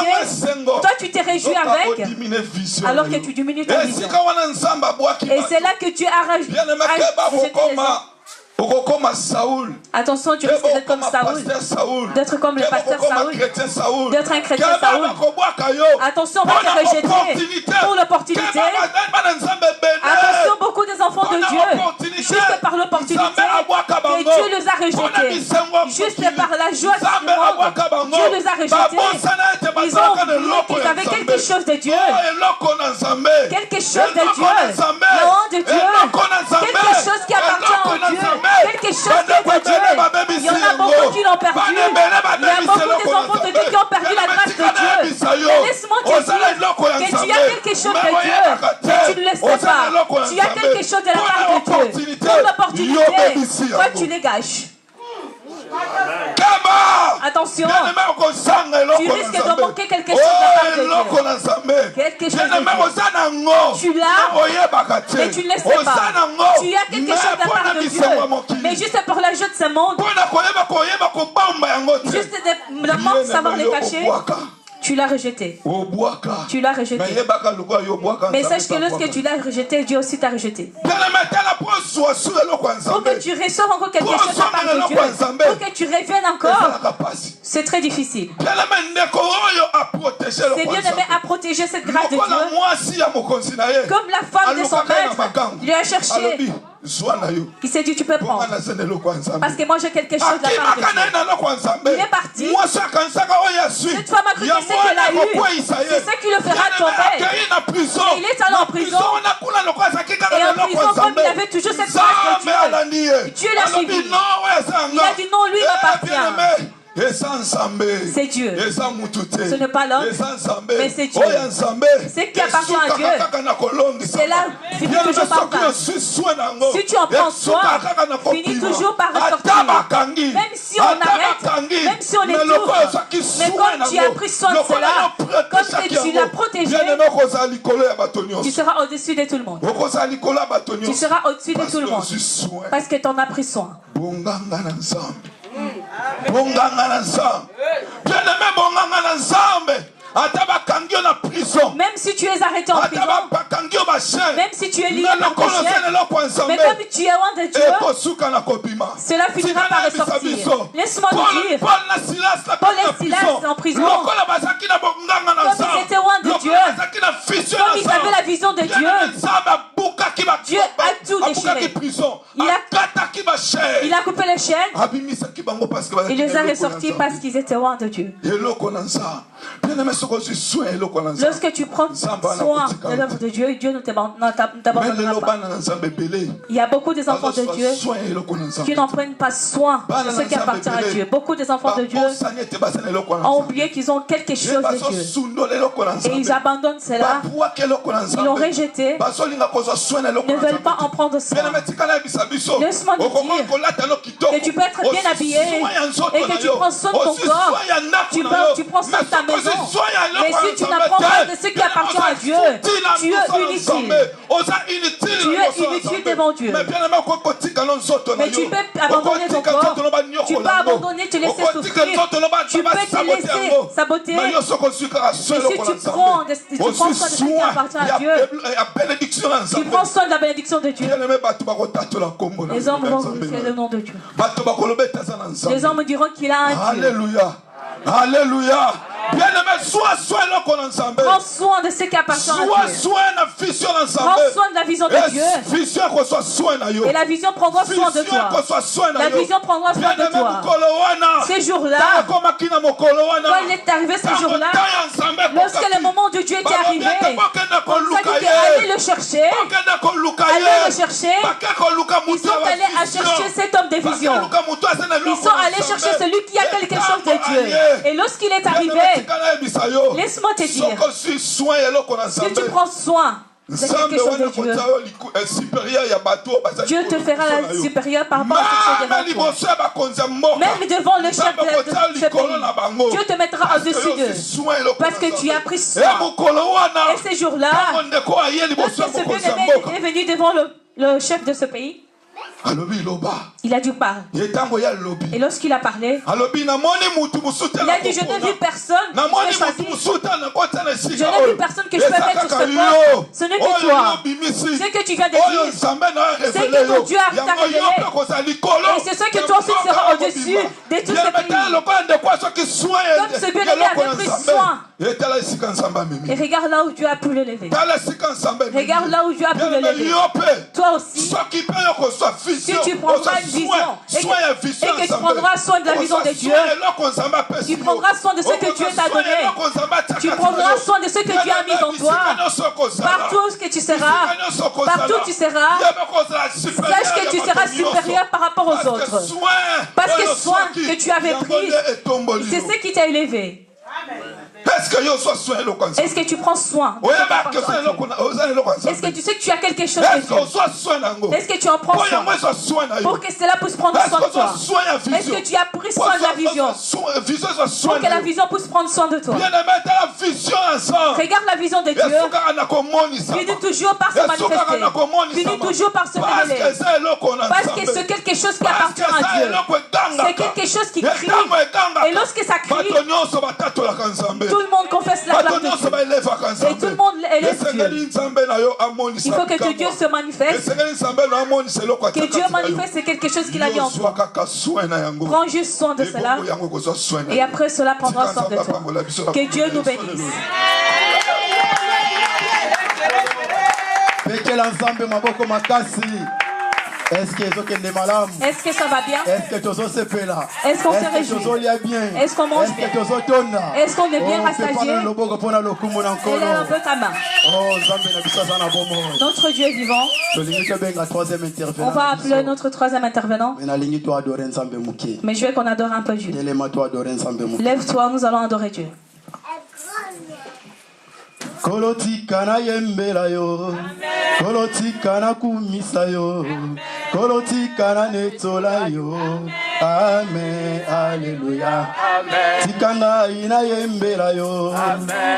toi tu te réjouis avec, alors que tu diminues ta vision. Et c'est là que Dieu a rajouté les hommes. Attention, tu risques d'être comme Saoul, d'être comme le pasteur Saoul, d'être un chrétien Saoul. Attention, on va te rejeter pour l'opportunité. Attention, beaucoup des enfants de Dieu, juste par l'opportunité, et Dieu les a rejetés. Juste par la joie du monde, Dieu les a rejetés. Ils ont oublié qu'ils avaient quelque chose de Dieu. Quelque chose de Dieu. La honte de Dieu. Quelque chose qui appartient à Dieu. Quelque chose qui est de Dieu. Il y en a beaucoup qui l'ont perdu. Il y a beaucoup des enfants de Dieu qui ont perdu la grâce de Dieu. Mais laisse-moi te dire que tu as quelque chose de Dieu, mais tu ne le sais pas. Tu as quelque chose de la part de Dieu. Pour l'opportunité, toi tu les gâches. Attention, tu risques de manquer quelque chose de la part de Dieu. Quelque chose de Dieu. Tu l'as, mais tu ne le sais pas. Tu as quelque chose de la part de Dieu, mais juste pour la joie de ce monde, juste de manque savoir les cacher. Tu l'as rejeté. Tu l'as rejeté. Mais sache que lorsque tu l'as rejeté, Dieu aussi t'a rejeté. Pour que tu reçoives encore quelque chose de la part de Dieu, pour que tu reviennes encore, c'est très difficile. C'est bien aimé à protéger cette grâce de Dieu. Comme la femme de son maître lui a cherché. Il s'est dit, tu peux prendre. Parce que moi j'ai quelque chose de la part de Dieu. Il est parti. Cette femme a cru que c'est qu'elle a eu, c'est ça qui le fera tomber. Et il est allé en prison. Et en prison, comme il avait toujours cette grâce de Dieu. Dieu l'a suivi. Il a dit non, lui m'appartient. C'est Dieu. Ce n'est pas l'homme, mais c'est Dieu. Ce qui appartient à Dieu, c'est là, finit toujours par ça. Si tu en prends soin, finit toujours par ressortir. Même si on arrête, même si on étouffe, mais comme tu as pris soin de cela, comme tu l'as protégé, tu seras au-dessus de tout le monde. Tu seras au-dessus de tout le monde. Parce que tu en as pris soin. Même si tu es arrêté en prison, même si tu es lié par tes chaînes, mais comme tu es loin de Dieu, cela finira par ressortir. Laisse-moi te dire, Paul et Silas en prison, comme ils étaient loin de Dieu, comme ils avaient la vision de Dieu, Dieu a tout déchiré. Il a coupé les chaînes, il les a ressortis parce qu'ils étaient loin de Dieu. Lorsque tu prends soin de l'œuvre de Dieu, Dieu ne t'abandonnera pas. Il y a beaucoup des enfants de Dieu qui n'en prennent pas soin de ce qui appartient à Dieu. Beaucoup des enfants de Dieu ont oublié qu'ils ont quelque chose de Dieu. Et ils abandonnent cela. Ils l'ont rejeté. Ils ne veulent pas en prendre soin. Laisse-moi te dire que tu peux être bien habillé et que tu prends soin de ton corps. Tu prends soin de ta maison. Mais si tu n'apprends pas de ce qui appartient à Dieu, tu es inutile. Tu es inutile devant Dieu. Mais tu peux abandonner ton corps. Tu peux abandonner, te laisser souffrir. Tu peux te laisser saboter. Mais si tu prends soin de ce qui appartient à Dieu, tu prends soin de la bénédiction de Dieu. Les hommes vont glorifier le nom de Dieu. Les hommes diront qu'il a un Dieu. Alléluia. Alléluia. Bien-aimé, sois soin ensemble. Prends soin de ce qui appartient à Dieu. Prends soin de la vision de Dieu. Et la vision prendra soin de toi. La vision prendra soin de toi. Ces jours-là, quand il est arrivé ce jour-là, lorsque le moment de Dieu était arrivé, on s'est dit allez le chercher. Allez le chercher. Ils sont allés chercher cet homme de vision. Ils sont allés chercher celui qui a quelque chose de Dieu. Et lorsqu'il est arrivé, laisse-moi te dire, si tu prends soin de quelque chose de Dieu, Dieu te fera la supérieure par rapport à ce qui est devant toi. Même devant le chef de ce pays, Dieu te mettra au-dessus d'eux parce que tu as pris soin. Et ces jours-là, lorsque ce bien-aimé est venu devant le chef de ce pays, il a dû parler. Et lorsqu'il a parlé, il a dit je n'ai vu personne que je peux mettre sur ce poste. Ce n'est que toi. Ce que tu viens de dire, c'est que ton Dieu t'a révélé. Et c'est ce que toi aussi seras au-dessus de tous ces pays. Comme ce bien-aimé avait pris soin. Et regarde là où Dieu a pu le lever. Regarde là où Dieu a pu le lever. Toi aussi, si tu prendras une vision et que tu prendras soin de la vision de Dieu, tu prendras soin de ce que Dieu t'a donné, tu prendras soin de ce que Dieu a mis en toi, partout où tu seras, sache que tu seras supérieur par rapport aux autres. Parce que soin que tu avais pris, c'est ce qui t'a élevé. Est-ce que tu prends soin? Est-ce que tu sais que tu as quelque chose de Dieu? Est-ce que tu en prends soin pour que cela puisse prendre soin de toi? Est-ce que tu as pris soin de la vision pour que la vision puisse prendre soin de toi? Regarde la vision de Dieu. Finit toujours par se manifester. Finit toujours par se révéler. Parce que c'est quelque chose qui appartient à Dieu. C'est quelque chose qui crie. Et lorsque ça crie, tout le monde confesse la gloire de Dieu. Et tout le monde élève Dieu. Il faut que Dieu se manifeste. Que Dieu manifeste, c'est quelque chose qu'il a mis en toi. Prends juste soin de cela. Et après cela prendra soin de toi. Que Dieu nous bénisse. Est-ce que ça va bien? Est-ce qu'on se réjouit? Est-ce qu'on mange bien? Est-ce qu'on est bien rassasié? Élève un peu ta main. Notre Dieu est vivant. On va appeler notre troisième intervenant. Mais je veux qu'on adore un peu Dieu. Lève-toi, nous allons adorer Dieu. Kolotikana yembela yo, kolotikana kumisa yo, kolotikana netola yo. Amen, alléluia. Tikanga ina yembela yo,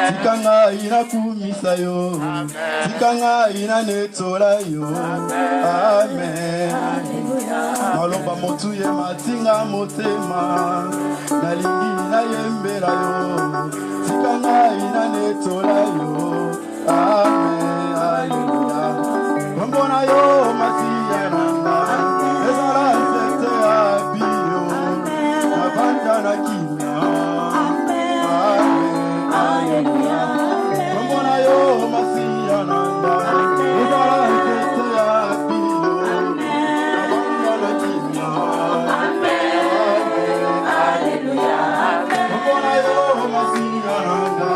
tikanga ina kumisa yo, tikanga ina netola yo. Amen, alléluia. Maloba motu ye matinga motema, nalingi na yembela yo, tikanga ina netola yo. Amen, alléluia. Mbona yo masiya nanga, ezala sete abio, abanda na kimia. Amen, alléluia. Mbona yo masiya nanga, ezala sete abio, abanda na kimia. Amen, alléluia. Mbona yo masiya nanga.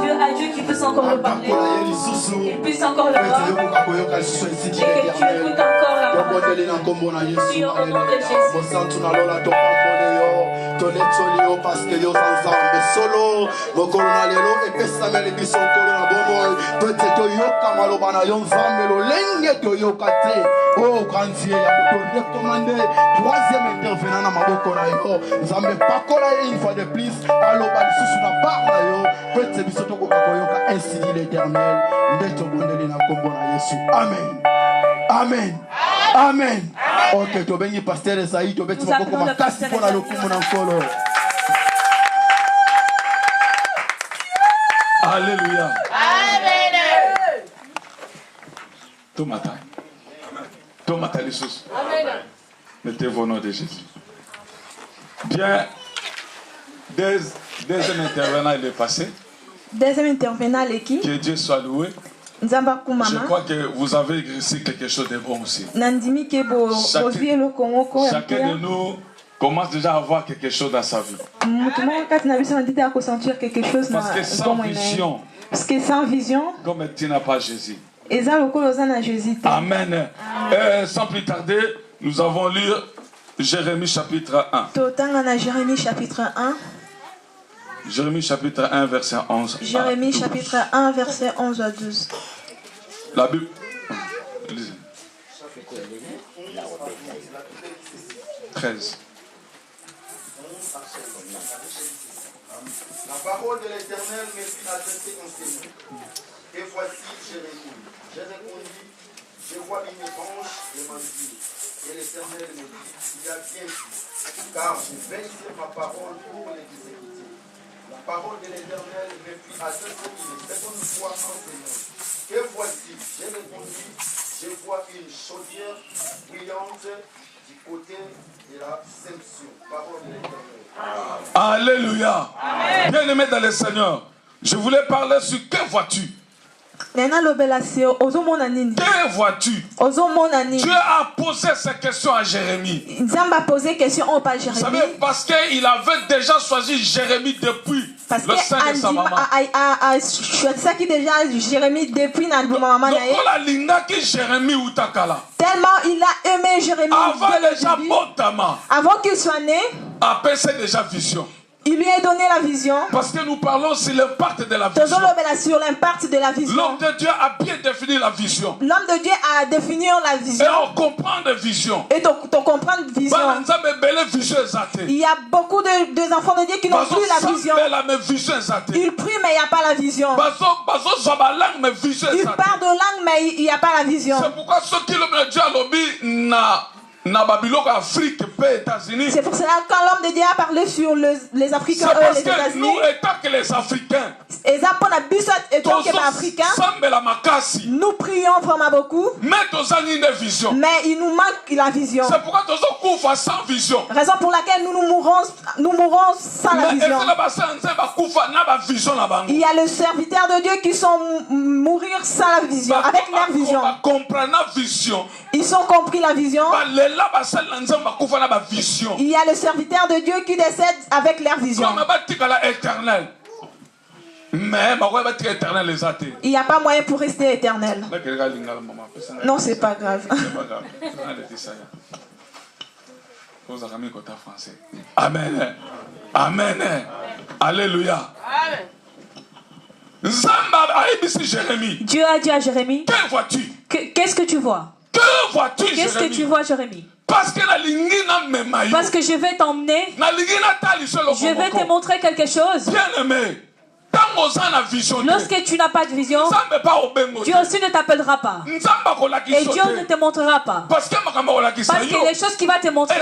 Dieu à Dieu qui puisse encore le parler, qu'il puisse encore le voir, et que tu écoutes encore la parole. Sur au nom de Jésus. Parce que yo ensemble solo mokolo lelo epesa mele biso kolo na bomo peut-être yoka maloba na yo nzambe lo lenge to yoka te oh grand Dieu ya ko recommander troisième intervenant na maboko na yo nzambe pakola une fois de plus aloba lisusu na barna yo peut-être biso to ko yoka ainsi dit l'Éternel ndeto bondeli na kombo na Yesu amen amen amen ok to bengi pasteur Esaïe to beti moko makasi pona lokumu na nkolo. Alléluia. Amen. Tomata. Tomata les choses. Amen. Mettez-vous au nom de Jésus. Bien. Deuxième intervenant, il est passé. Deuxième intervenant, qui? Que Dieu soit loué. Je crois que vous avez réussi quelque chose de bon aussi. Chacun de nous commence déjà à voir quelque chose dans sa vie. Parce que sans vision, comme tu n'as pas Jésus. Amen. Sans plus tarder, nous avons lu Jérémie chapitre 1. Jérémie chapitre 1. Jérémie chapitre 1, verset 11. Jérémie chapitre 1, verset 11 à 12. La Bible. Lisez. 13. La parole de l'Éternel me fut adressée enseignement. Et voici Jérémie. Je répondis, je vois une branche de mandier. Et l'Éternel me dit, il a bien dit, car je veille sur ma parole pour l'exécuter. La parole de l'Éternel me fut adressée une seconde fois enseignement. Et voici, je répondis, je vois une chaudière brillante du côté de la Sainte-Sion. Parole de l'Éternel. Alléluia. Bien-aimé dans le Seigneur, je voulais parler sur que vois-tu? Que vois-tu? Dieu a posé cette question à Jérémie. Vous savez, parce qu'il avait déjà choisi Jérémie depuis le sein de sa maman. Tellement il a aimé Jérémie. Avant qu'il soit né, déjà vision. Il lui a donné la vision. Parce que nous parlons sur l'impact de la vision. Sur l'impact de la vision. L'homme de Dieu a bien défini la vision. L'homme de Dieu a défini la vision. Et on comprend la vision. Et tu comprends la vision. Il y a beaucoup de enfants de Dieu qui n'ont plus la vision. Ils prient mais il n'y a pas la vision. Ils parlent de langue mais il n'y a pas la vision. C'est pourquoi ceux qui l'homme de Dieu a lobby c'est pour cela que quand l'homme de Dieu a parlé sur les Africains, les États-Unis, nous étant que les Africains, nous prions vraiment beaucoup, mais il nous manque la vision. C'est pourquoi sans vision. Raison pour laquelle nous mourrons sans la vision. Il y a les serviteurs de Dieu qui sont mourir sans la vision, avec leur vision. Ils ont compris la vision. Il y a le serviteur de Dieu qui décède avec leur vision. Il n'y a pas moyen pour rester éternel. Non, c'est pas grave. Amen. Amen. Alléluia. Dieu a dit à Jérémie, que vois-tu? Qu'est-ce que tu vois? Que vois-tu, Jérémie? Qu'est-ce que tu vois, Jérémie? Parce que je vais t'emmener. Je vais te montrer quelque chose. Bien-aimé, lorsque tu n'as pas de vision, Dieu aussi ne t'appellera pas. Et Dieu ne te montrera pas. Parce que les choses qu'il va te montrer,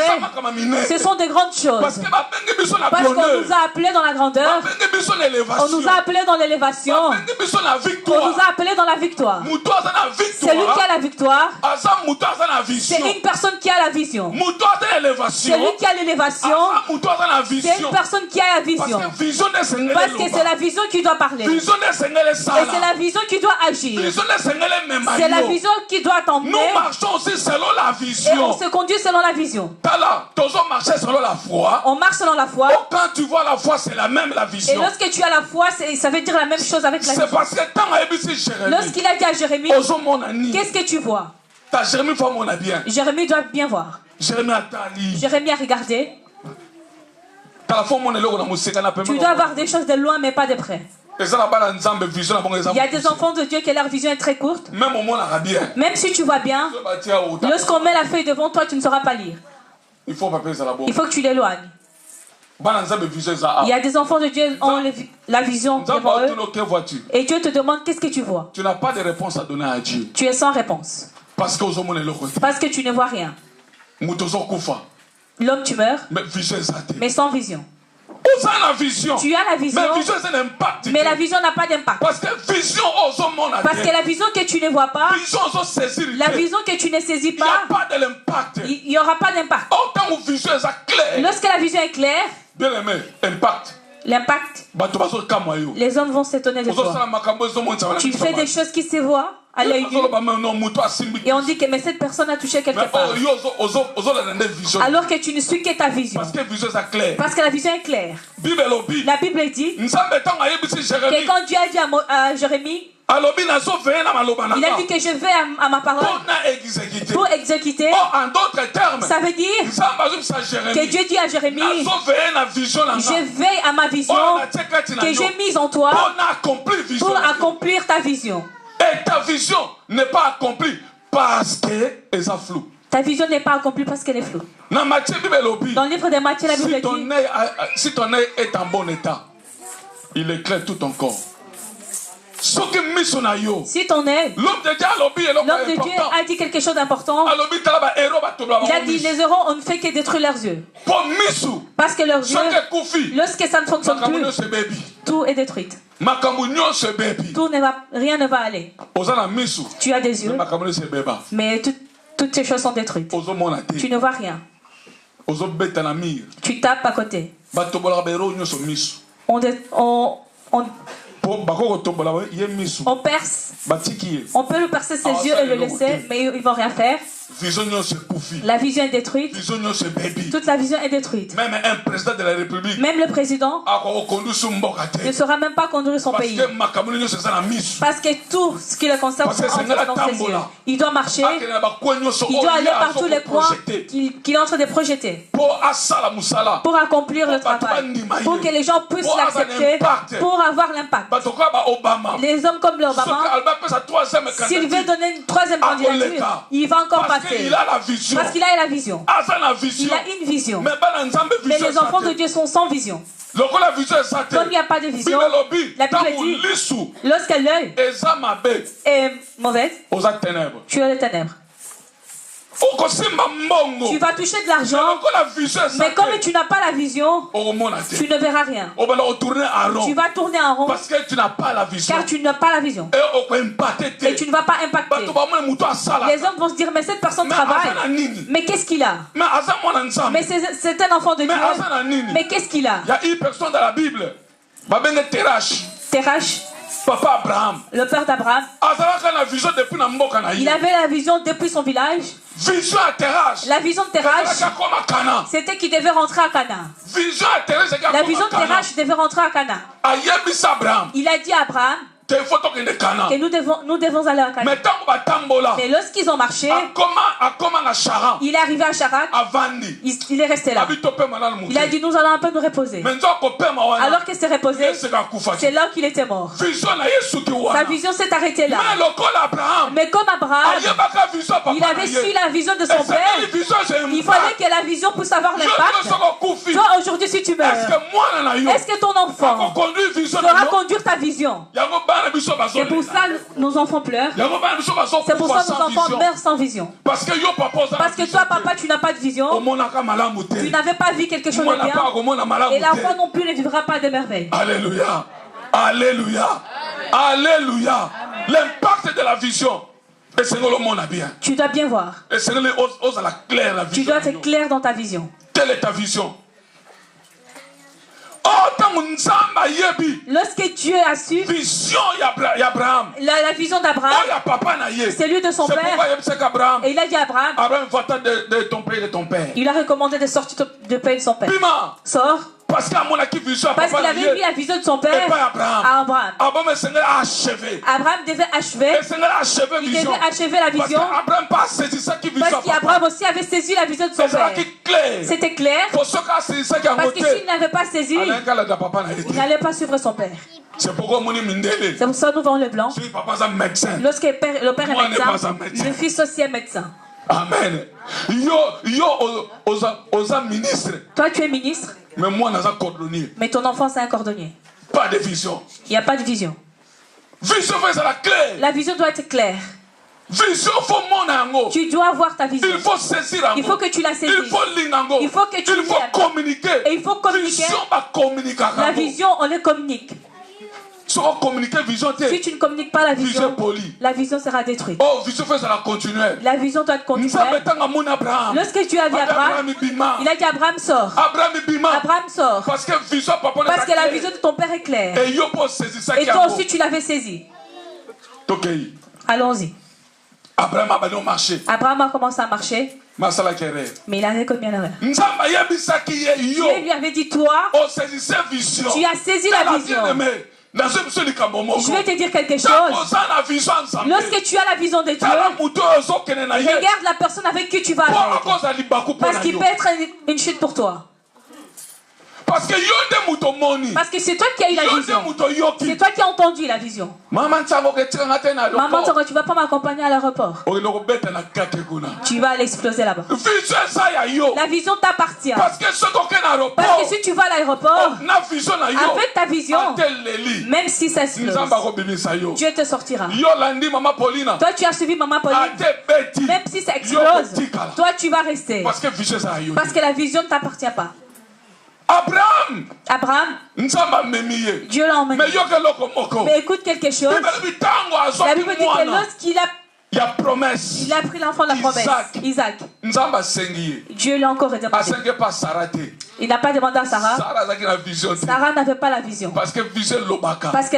ce sont de grandes choses. Parce qu'on nous a appelés dans la grandeur. On nous a appelés dans l'élévation. On nous a appelés dans la victoire. Celui qui a la victoire, c'est une personne qui a la vision. Celui qui a l'élévation, c'est une personne qui a la vision. Parce que c'est la vision qui doit parler. Et c'est la vision qui doit agir. C'est la vision qui doit t'emmener. Nous marchons aussi selon la vision. Et on se conduit selon la vision. Selon la foi. On marche selon la foi. Quand tu vois la foi, c'est la même la vision. Et lorsque tu as la foi, ça veut dire la même chose avec la vision. C'est parce que lorsqu'il a dit à Jérémie, qu'est-ce que tu vois? Jérémie doit bien voir. Jérémie a regardé. Tu dois voir des choses de loin mais pas de près. Il y a des enfants de Dieu que leur vision est très courte. Même si tu vois bien, lorsqu'on met la feuille devant toi, tu ne sauras pas lire. Il faut que tu l'éloignes. Il y a des enfants de Dieu qui ont la vision devant eux. Et Dieu te demande qu'est-ce que tu vois. Tu n'as pas de réponse à donner à Dieu. Tu es sans réponse. Parce que tu ne vois rien. L'homme tu meurs, mais sans vision. Tu as la vision, mais la vision n'a pas d'impact. Parce que la vision que tu ne vois pas, la vision que tu ne saisis pas, il n'y aura pas d'impact. Lorsque la vision est claire, l'impact, les hommes vont s'étonner de toi. Tu fais des choses qui se voient à l'œil nu. Et on dit que mais cette personne a touché quelque part. Alors que tu ne suis que ta vision. Parce que la vision est claire. La Bible dit que quand Dieu a dit à Jérémie, il a dit que je vais à ma parole pour exécuter. En d'autres termes, ça veut dire que Dieu dit à Jérémie, je veille à ma vision que j'ai mise en toi pour accomplir ta vision. Et ta vision n'est pas accomplie parce qu'elle est floue. Ta vision n'est pas accomplie parce qu'elle est floue. Dans le livre de Matthieu, la Bible dit, si ton œil est en bon état, il éclaire tout ton corps. Si ton œil, l'homme de Dieu a dit quelque chose d'important. Il a dit, les héros, on ne fait que détruire leurs yeux. Parce que leurs yeux, lorsque ça ne fonctionne plus, tout est détruit. Rien ne va aller. Tu as des yeux, mais toutes ces choses sont détruites. Tu ne vois rien. Tu tapes à côté. On perce. On peut lui percer ses yeux et le laisser, mais ils ne vont rien faire. La vision est détruite. Toute la vision est détruite. Même un président de la République, même le président ne saura même pas conduire son pays. Parce que tout ce qui le concerne c'est dans ses yeux. Il doit marcher. Il doit aller par tous les coins qu'il est en train de projeter. Pour accomplir le travail. Pour que les gens puissent l'accepter. Pour avoir l'impact. Les hommes comme l'Obama, s'il veut donner une troisième candidature, il va encore passer. Parce qu'il a la vision. Il a une vision. Mais les enfants de Dieu sont sans vision. Comme il n'y a pas de vision, la Bible dit, lorsque l'œil est mauvais, tu es les ténèbres. Tu vas toucher de l'argent, mais comme tu n'as pas la vision, tu ne verras rien. Tu vas tourner en rond parce que tu n'as pas la vision. Car tu n'as pas la vision. Et tu ne vas pas impacter. Les hommes vont se dire, mais cette personne travaille. Mais qu'est-ce qu'il a? Mais c'est un enfant de Dieu. Mais qu'est-ce qu'il a? Il y a une personne dans la Bible, Terach, Papa Abraham, le père d'Abraham, il avait la vision depuis son village. La vision de Terach, c'était qu'il devait rentrer à Canaan. La vision de Terach devait rentrer à Canaan. Il a dit à Abraham que nous devons aller à Canaan. Mais lorsqu'ils ont marché, il est arrivé à Charan. Il est resté là. Il a dit, nous allons un peu nous reposer. Alors qu'il s'est reposé, c'est là qu'il était mort. Sa vision s'est arrêtée là. Mais comme Abraham, il avait su la vision de son père, il fallait que la vision puisse avoir l'impact. Toi aujourd'hui, si tu meurs, est-ce que ton enfant saura conduire ta vision? C'est pour ça que nos enfants pleurent. C'est pour ça que nos enfants meurent sans vision. Parce que toi, papa, tu n'as pas de vision. Tu n'avais pas vu quelque chose de bien. Et l'enfant non plus ne vivra pas de merveilles. Alléluia. Alléluia. Alléluia. L'impact de la vision. Tu dois bien voir. Tu dois être clair dans ta vision. Quelle est ta vision? Lorsque Dieu a su la vision d'Abraham, celui de son père, et il a dit à Abraham, il a recommandé de sortir du pays de son père. Sors. Parce qu'il avait vu la vision de son père à Abraham. Abraham devait achever. Il devait achever la vision. Parce qu'Abraham aussi avait saisi la vision de son père. C'était clair. Parce que s'il n'avait pas saisi, il n'allait pas suivre son père. C'est pour ça que nous voyons le blanc. Lorsque le père est médecin, le fils aussi est médecin. Amen. Toi, tu es ministre. Mais moi, je suis cordonnier. Mais ton enfant, c'est un cordonnier. Pas de vision. Il n'y a pas de vision. Vision, c'est la clé. La vision doit être claire. Vision, tu dois avoir ta vision. Il faut saisir. Il faut que tu la saisisses. Il faut que tu communiquer. Et il faut communiquer. La vision, on le communique. Si tu ne communiques pas la vision sera détruite. La vision doit être continuelle. Lorsque tu as vu Abraham, il a dit Abraham sort. Abraham sort. Parce que la vision de ton père est claire. Et toi aussi tu l'avais saisi. Allons-y. Abraham a commencé à marcher. Mais il avait combien d'heures? Dieu lui avait dit, toi, tu as saisi la vision. Je vais te dire quelque chose. Lorsque tu as la vision de Dieu, regarde la personne avec qui tu vas avec. Parce qu'il peut être une chute pour toi. Parce que c'est toi qui as eu la vision. C'est toi qui as entendu la vision. Maman, tu ne vas pas m'accompagner à l'aéroport. Tu vas l'exploser là-bas. La vision t'appartient. Parce que si tu vas à l'aéroport, avec ta vision, même si ça explose, Dieu te sortira. Toi, tu as suivi Maman Pauline. Même si ça explose, toi, tu vas rester. Parce que la vision ne t'appartient pas. Abraham, Dieu l'a emmené. Mais écoute quelque chose. La Bible dit que lorsqu'il a pris l'enfant de la promesse, Isaac. Dieu l'a encore demandé. Il n'a pas demandé à Sarah. Sarah n'avait pas la vision. Parce que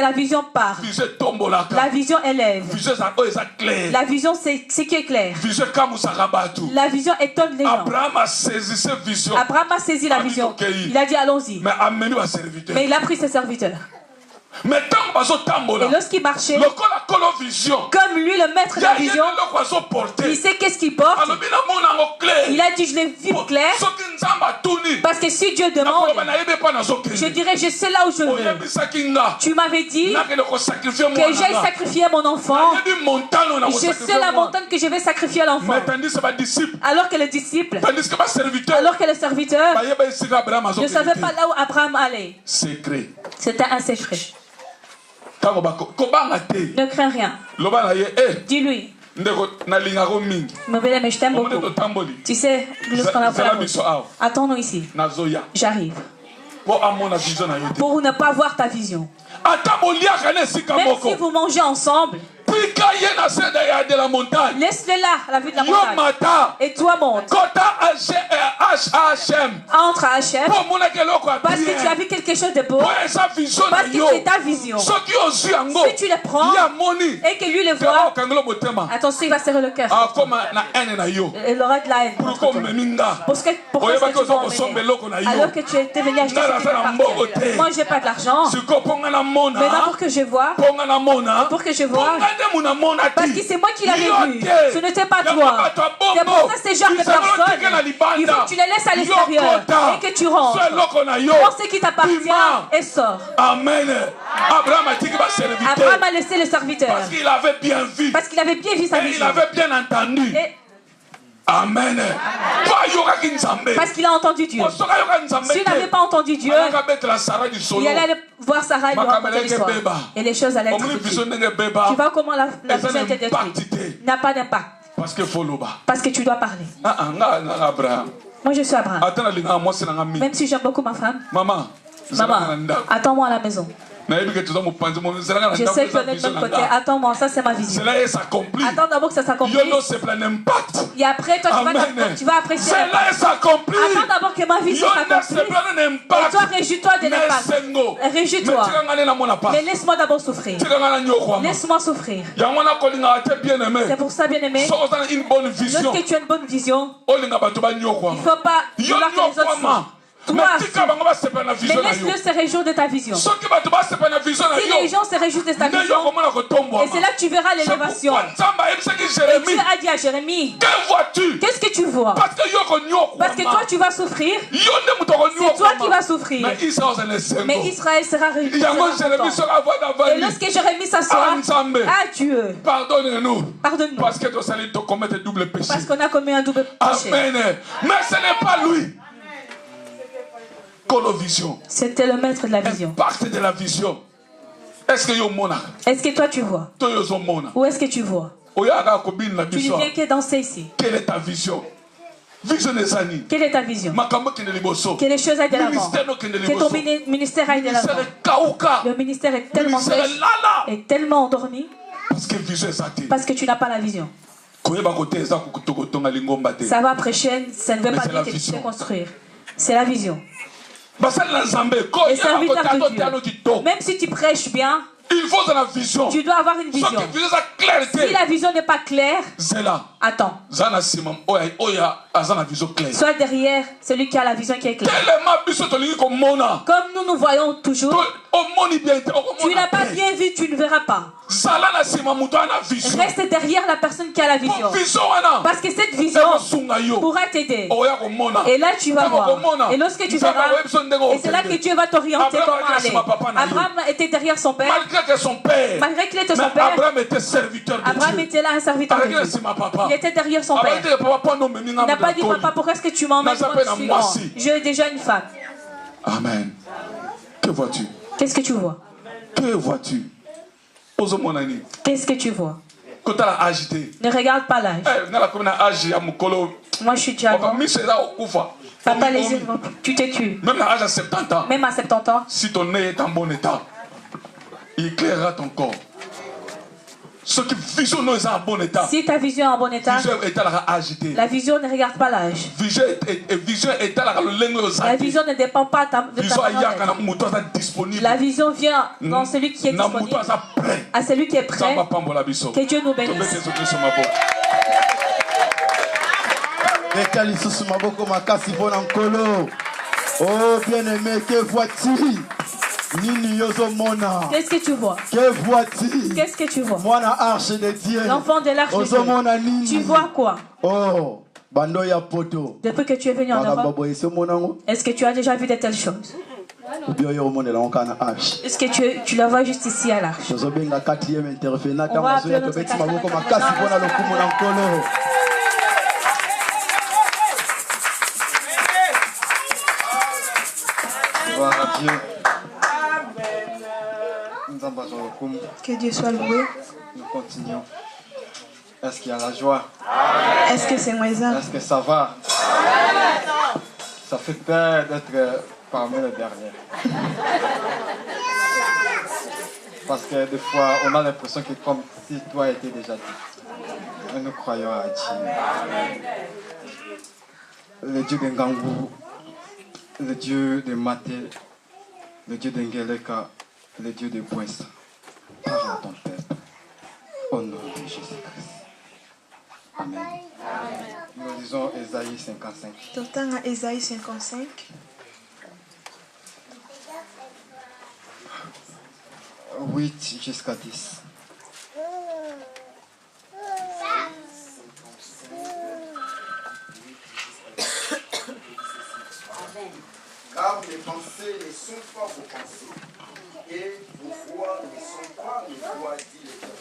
la vision part. La vision élève. La vision, c'est ce qui est clair. La vision étonne les gens. Abraham a saisi la vision. Il a dit allons-y. Mais il a pris ses serviteurs. Et lorsqu'il marchait, comme lui le maître de la vision, il sait qu'est-ce qu'il porte. Il a dit je l'ai vu clair. Parce que si Dieu demande, je dirais je sais là où je veux. Tu m'avais dit que j'aille sacrifier mon enfant. Je sais la montagne que je vais sacrifier à l'enfant. Alors que le disciple, alors que le serviteur ne savait pas là où Abraham allait. C'était un secret. Ne crains rien. Dis-lui. Mais je t'aime beaucoup. Tu sais, lorsqu'on a fait la route, attends-nous ici. J'arrive. Pour ne pas voir ta vision. Même si vous mangez ensemble, laisse-le là, à la vue de la montagne. Et toi monte. Entre à Hachem. Parce que tu as vu quelque chose de beau. Parce que c'est ta vision. Si tu le prends et que lui le voit, attention, il va serrer le cœur. Il aura de la haine. Parce que pourquoi est-ce que tu vas emmener alors que tu étais venu acheter ce. Moi, je n'ai pas de l'argent. Maintenant, pour que je vois. Parce que c'est moi qui l'avais vu. Ce n'était pas toi. C'est pour ça ces genres de personnes, il faut que tu les laisses à l'extérieur et que tu rentres. Prends ce qui t'appartient et sors. Amen. Abraham a laissé le serviteur. Parce qu'il avait bien vu sa vision. Il avait bien entendu. Amen. Parce qu'il a entendu Dieu. S'il n'avait pas entendu Dieu, il allait voir Sarah et lui raconter l'histoire. Et les choses allaient être difficiles. Tu vois comment la vision était détruite. Il n'a pas d'impact. Parce que tu dois parler. Moi je suis Abraham. Même si j'aime beaucoup ma femme. Maman, attends-moi à la maison. Je sais que tu es de même côté. Attends-moi, ça c'est ma vision. Attends d'abord que ça s'accomplisse. Et après, toi tu vas apprécier. Attends d'abord que ma vision s'accomplisse. Et toi, réjouis-toi de l'impact. Réjouis-toi. Mais laisse-moi d'abord souffrir. Laisse-moi souffrir. C'est pour ça, bien-aimé, lorsque tu as une bonne vision, il ne faut pas vouloir que les autres souffrent. Toi, mais laisse-le se réjouir de ta vision. Si les gens se réjouissent de ta vision, et c'est là que tu verras l'élévation. Et Dieu a dit à Jérémie, qu'est-ce que tu vois? Parce que toi tu vas souffrir. C'est toi qui vas souffrir. Mais Israël sera réjoui. Et lorsque Jérémie s'assoit, ah Dieu, pardonne-nous. Parce qu'on a commis un double péché. Mais ce n'est pas lui. C'était le maître de la vision. De la vision. Est-ce que toi tu vois? Où est-ce que tu vois? Tu ne viens que danser ici. Quelle est ta vision? Quelle est ta vision? Que les choses aillent de l'avant. Que ton ministère aille de l'avant. Le ministère est tellement sèche et tellement endormi parce que tu n'as pas la vision. Ça va prêcher, ça ne veut pas dire que tu sais construire. C'est la vision. Les serviteurs de Dieu, même si tu prêches bien, Il faut de la vision. Tu dois avoir une vision. Si la vision n'est pas claire, attends. Sois derrière celui qui a la vision qui est claire. Comme nous voyons toujours, tu n'as pas bien vu, tu ne verras pas. Reste derrière la personne qui a la vision. Parce que cette vision pourra t'aider. Et là tu vas voir. Et lorsque tu verras, et c'est là que Dieu va t'orienter comment aller. Abraham était derrière son père. Malgré qu'il était son père, Abraham était là un serviteur de Dieu. Il était derrière son père. Il n'a pas dit papa, pourquoi est-ce que tu m'emmènes suivant? J'ai déjà une femme. Amen. Que vois-tu? Qu'est-ce que tu vois? Que vois-tu? Qu'est-ce que tu vois? Ne regarde pas l'âge. Moi je suis déjà grand. Papa, les yeux, tu t'es tué. Même à 70 ans. Même à 70 ans. Si ton nez est en bon état, il éclairera ton corps. Si ta vision est en bon état, la vision ne regarde pas l'âge. La vision ne dépend pas de ta manière. La vision vient dans celui qui est disponible, à celui qui est prêt. Que Dieu nous bénisse. Oh bien-aimé, que vois-tu? Qu'est-ce que tu vois? Que vois-tu? Qu'est-ce que tu vois? L'enfant de l'arche de Dieu. Tu vois quoi? Oh, depuis que tu es venu en Europe, est-ce que tu as déjà vu de telles choses? Est-ce que tu la vois juste ici à l'arche? On va appeler notre Gloire à Dieu. Que Dieu soit loué. Nous continuons. Est-ce qu'il y a la joie? Est-ce que c'est moisa? Est-ce que ça va? Ça fait peur d'être parmi les derniers. Parce que des fois, on a l'impression que comme si toi était déjà dit. Mais nous croyons à Dieu. Le Dieu d'Ngangou, le Dieu de Maté, le Dieu d'Ngeleka, le Dieu de Bouessa. Parle à ton peuple. Au nom de Jésus-Christ. Amen. Nous lisons Ésaïe 55. Total à Ésaïe 55. 8 jusqu'à 10. Car mes pensées ne sont pas vos pensées, et vos voix ne sont pas mes voix, dit l'Éternel.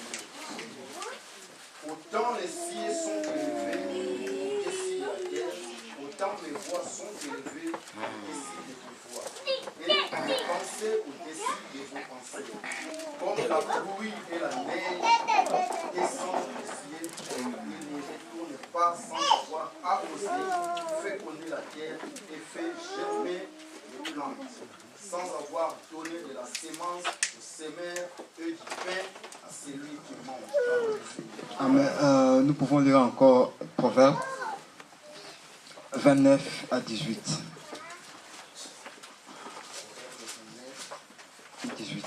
Autant les cieux sont élevés qu'ici la terre, autant mes voix sont élevées qu'ici de tes voix, et mes pensées au-dessus de vos pensées. Comme la pluie et la neige descendent du ciel, ils ne retournent pas sans avoir arrosé, fait connaître la terre et fait germer les plantes, sans avoir donné de la sémence au semeur et du pain à celui qui mange. Amen. Nous pouvons lire encore Proverbe 29 à 18. 18.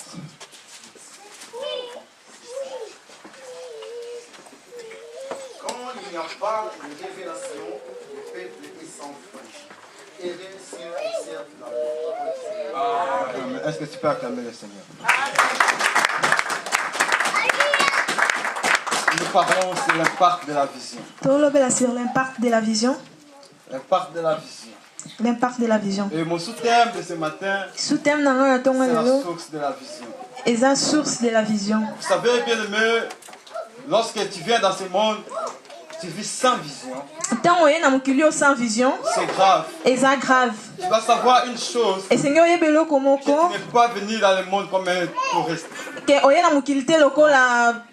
Quand il n'y a pas de révélation, le peuple est sans frein. Errer s'il observe la loi. Est-ce que tu peux acclamer le Seigneur? Nous parlons sur l'impact de la vision. Sur l'impact de la vision. L'impact de la vision. L'impact de la vision. Et mon sous-thème de ce matin, c'est la source de la vision. Et la source de la vision. Vous savez, bien aimé, lorsque tu viens dans ce monde, tu vis sans vision. Sans vision. C'est grave. Et c'est grave. Tu dois savoir une chose. Et Seigneur, que tu n'es pas venu dans le monde comme un touriste.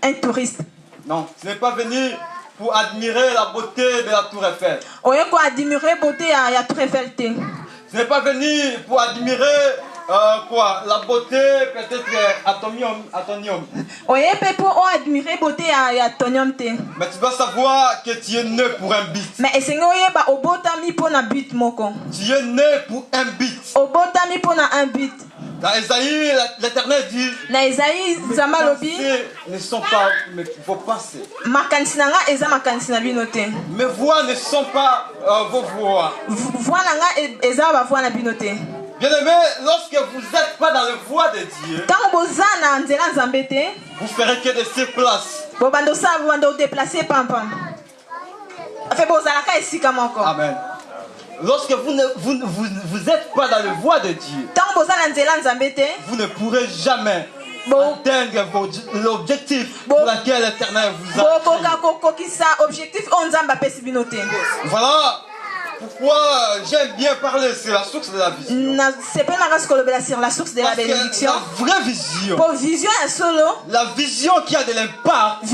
Un touriste. Non, tu n'es pas venu pour admirer la beauté de la tour Eiffel. Tu n'es pas venu pour admirer la beauté peut-être atomium. Mais tu dois savoir que tu es né pour un but. Tu es né pour un but. Dans Esaïe, l'Éternel dit, ne sont pas, mais il faut passer. Mes voix ne sont pas vos voix. Bien-aimés, lorsque vous n'êtes pas dans la voie de Dieu, vous ferez que de ces places. Amen. Lorsque vous n'êtes pas dans la voie de Dieu, vous ne pourrez jamais atteindre l'objectif pour lequel l'Éternel vous a créé. Voilà pourquoi j'aime bien parler sur la source de la vision. La source de la bénédiction. La vraie vision. La vision qui a de l'impact.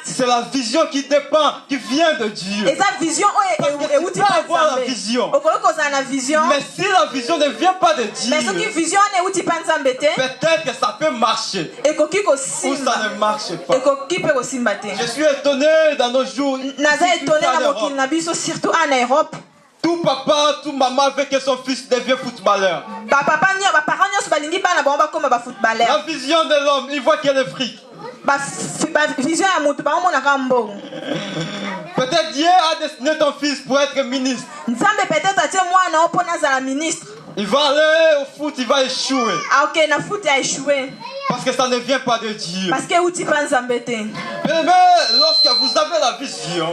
C'est la vision qui dépend, qui vient de Dieu. Parce que tu peux avoir la vision. Mais si la vision ne vient pas de Dieu, peut-être que ça peut marcher. Ou ça ne marche pas. Je suis étonné dans nos jours. Surtout en Europe. Tout papa, tout maman veut que son fils devienne footballeur. La vision de l'homme, il voit qu'il est fric. Peut-être Dieu a destiné ton fils pour être ministre. Il va aller au foot, il va échouer. Parce que ça ne vient pas de Dieu. Mais lorsque vous avez la vision,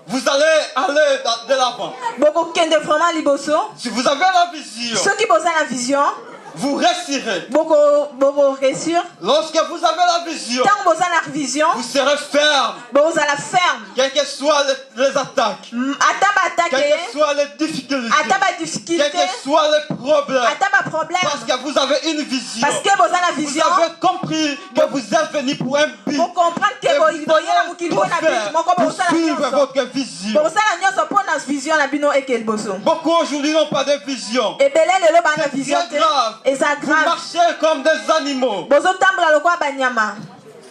vous allez aller de l'avant. Si vous avez la vision, vous réussirez. Lorsque vous avez la vision, vous serez ferme. Quelles que soient les attaques, quelles que soient les difficultés, quels que soient les problèmes, parce que vous avez une vision. Vous avez compris que vous êtes venu pour un but. Pour suivre votre vision. Beaucoup aujourd'hui n'ont pas de vision. C'est bien grave. Vous marchez comme des animaux.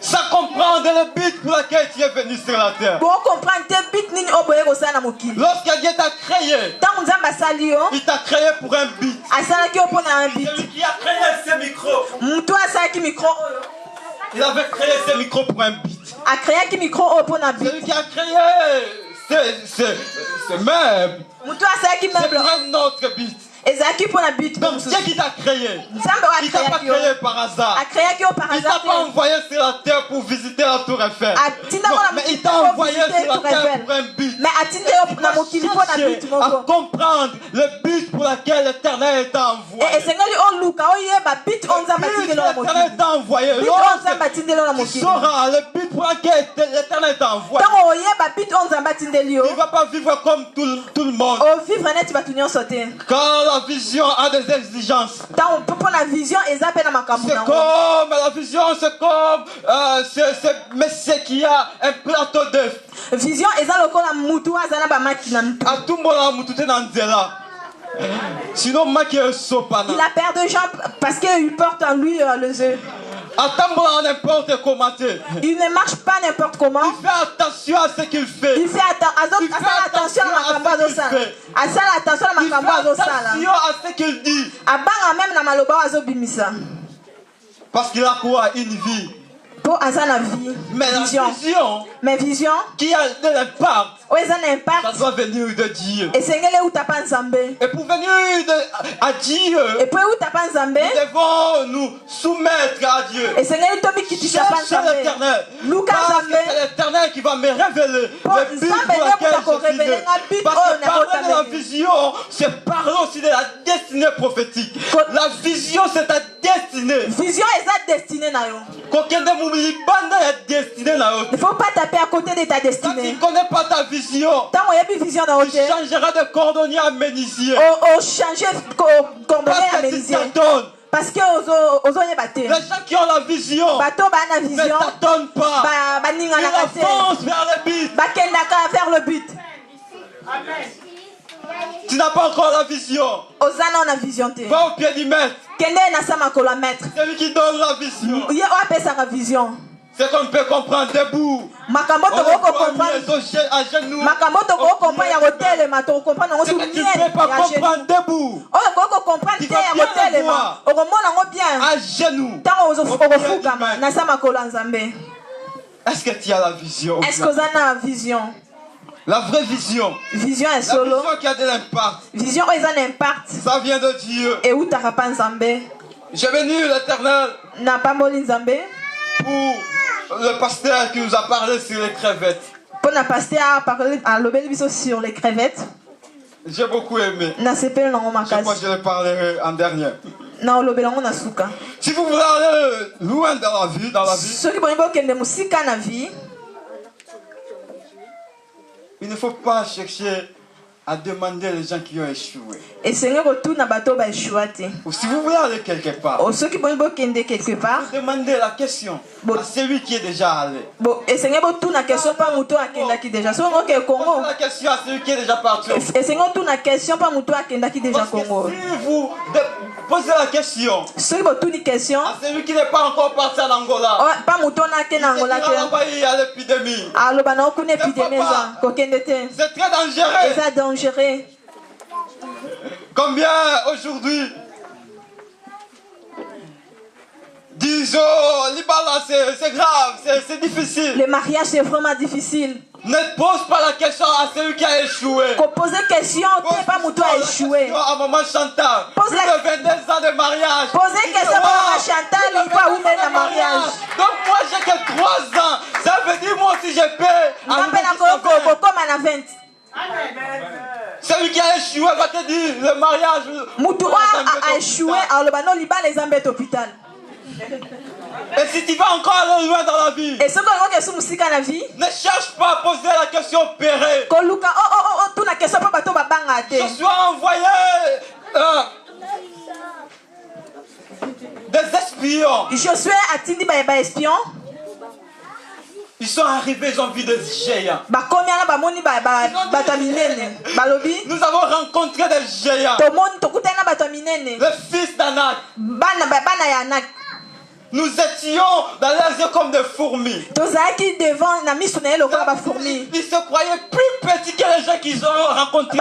Ça comprend le but pour lequel tu es venu sur la terre. Lorsque Dieu t'a créé, il t'a créé pour un but. Celui qui a créé ce micro, il avait créé ce micro pour un but. Celui qui a créé ce meuble, c'est pour un autre but. Donc Dieu qui t'a créé, il ne t'a pas créé par hasard. Il ne t'a pas envoyé sur la terre pour visiter la tour Eiffel. Non, mais il t'a envoyé sur la terre pour un but. Il faut chercher à comprendre le but pour lequel l'Éternel t'a envoyé. L'Éternel t'a envoyé. Tu sauras le but pour lequel l'Éternel t'a envoyé. Tu ne vas pas vivre comme tout le monde. Car la vision a des exigences. C'est comme monsieur qui a un plateau d'œufs. Vision à tout moment mutute dans nzela. Sinon maki sopa. Il a peur de gens parce qu'il porte en lui les œufs. N'importe comment. Il ne marche pas n'importe comment. Il fait attention à ce qu'il fait. Il fait attention à ce qu'il dit. Parce qu'il a quoi? Une vie. Mais la vision qui a de l'impact, ça doit venir de Dieu. Et pour venir à Dieu, nous devons nous soumettre à Dieu. Chercher l'Éternel. Parce que c'est l'Éternel qui va me révéler le but pour lequel je suis né. Parce que parler de la vision, c'est parler aussi de la destinée prophétique. La vision, c'est ta destinée. Vision est ta destinée. Il ne faut pas taper à côté de ta destinée. Quand tu ne connais pas ta vision, tu changeras de cordonnier à menuisier. Parce que les gens qui ont la vision ne t'attendent pas. Ils avancent vers le but. Amen. Tu n'as pas encore la vision. Va au pied du maître. C'est lui qui donne la vision. C'est qu'on peut comprendre debout. Makambo to comprendre. À genoux. Makambo to comprendre ya hotel ma to comprendre ngo soumier. Tu peux pas comprendre debout. Oh ko comprendre te ya hotel ma. O ko mona ngo bien. À genoux. Tango ozofuka na sa makolo nzambe. Est-ce que tu as la vision? Est-ce que vous avez la vision? La vraie vision. Vision est solo. La vision qui a de l'impact. Vision où ils ont un impact. Ça vient de Dieu. Et où t'as pas nzambe? J'ai venu l'Éternel. N'a pas moli nzambe. Pour le pasteur qui nous a parlé sur les crevettes. Pour le pasteur a parlé à l'obélisque sur les crevettes. J'ai beaucoup aimé. Na sepel non ma case. Moi je le parlerai en dernier. Na l'obélisque na suka. Si vous voulez aller loin dans la vie, ceux qui vont que de musique na vie. Il ne faut pas chercher à demander les gens qui ont échoué. Et Seigneur retourne à bateau ba échoué. Ou si vous voulez aller quelque part. Ceux qui vont quelque part. Demandez la question à celui qui est déjà allé. Bon, et Seigneur retourne la question pas mouton à kenda qui déjà. So on que Congo. La question à celui qui est déjà parti. Et Seigneur retourne la question pas mouton à kenda qui déjà Congo. Si vous posez la question. Ceux qui vont tourner une question. À celui qui n'est pas encore parti en Angola. Oh, pas mouton à kenda Angola. Il y a l'épidémie. Ah, le banon connaît épidémie ça. C'est très dangereux. C'est dangereux. Combien aujourd'hui, disons, c'est grave, c'est difficile. Le mariage c'est vraiment difficile. Ne pose pas la question à celui qui a échoué. Poser question, t'es pas mouton à échouer. À maman Chantal, plus de 22 ans de mariage. Poser question à maman Chantal, il va où mettre le mariage. Donc moi j'ai que 3 ans. Ça veut dire moi si je paie. Comme à la 20. Celui qui a échoué va te dire le mariage. Moutoua a échoué, alors le banon liba les embêtes hôpital. Et si tu vas encore aller loin dans la vie, et ce qu'on a sous musique dans la vie, ne cherche pas à poser la question pérée. Tout la question pas bateau babanga. Je suis envoyé des espions. Je suis attendu par des espions. Ils sont arrivés, ils ont vu des géants. Nous avons rencontré des géants. Le fils d'Anak. Nous étions dans les yeux comme des fourmis. Ils se croyaient plus petits que les gens qu'ils ont rencontrés.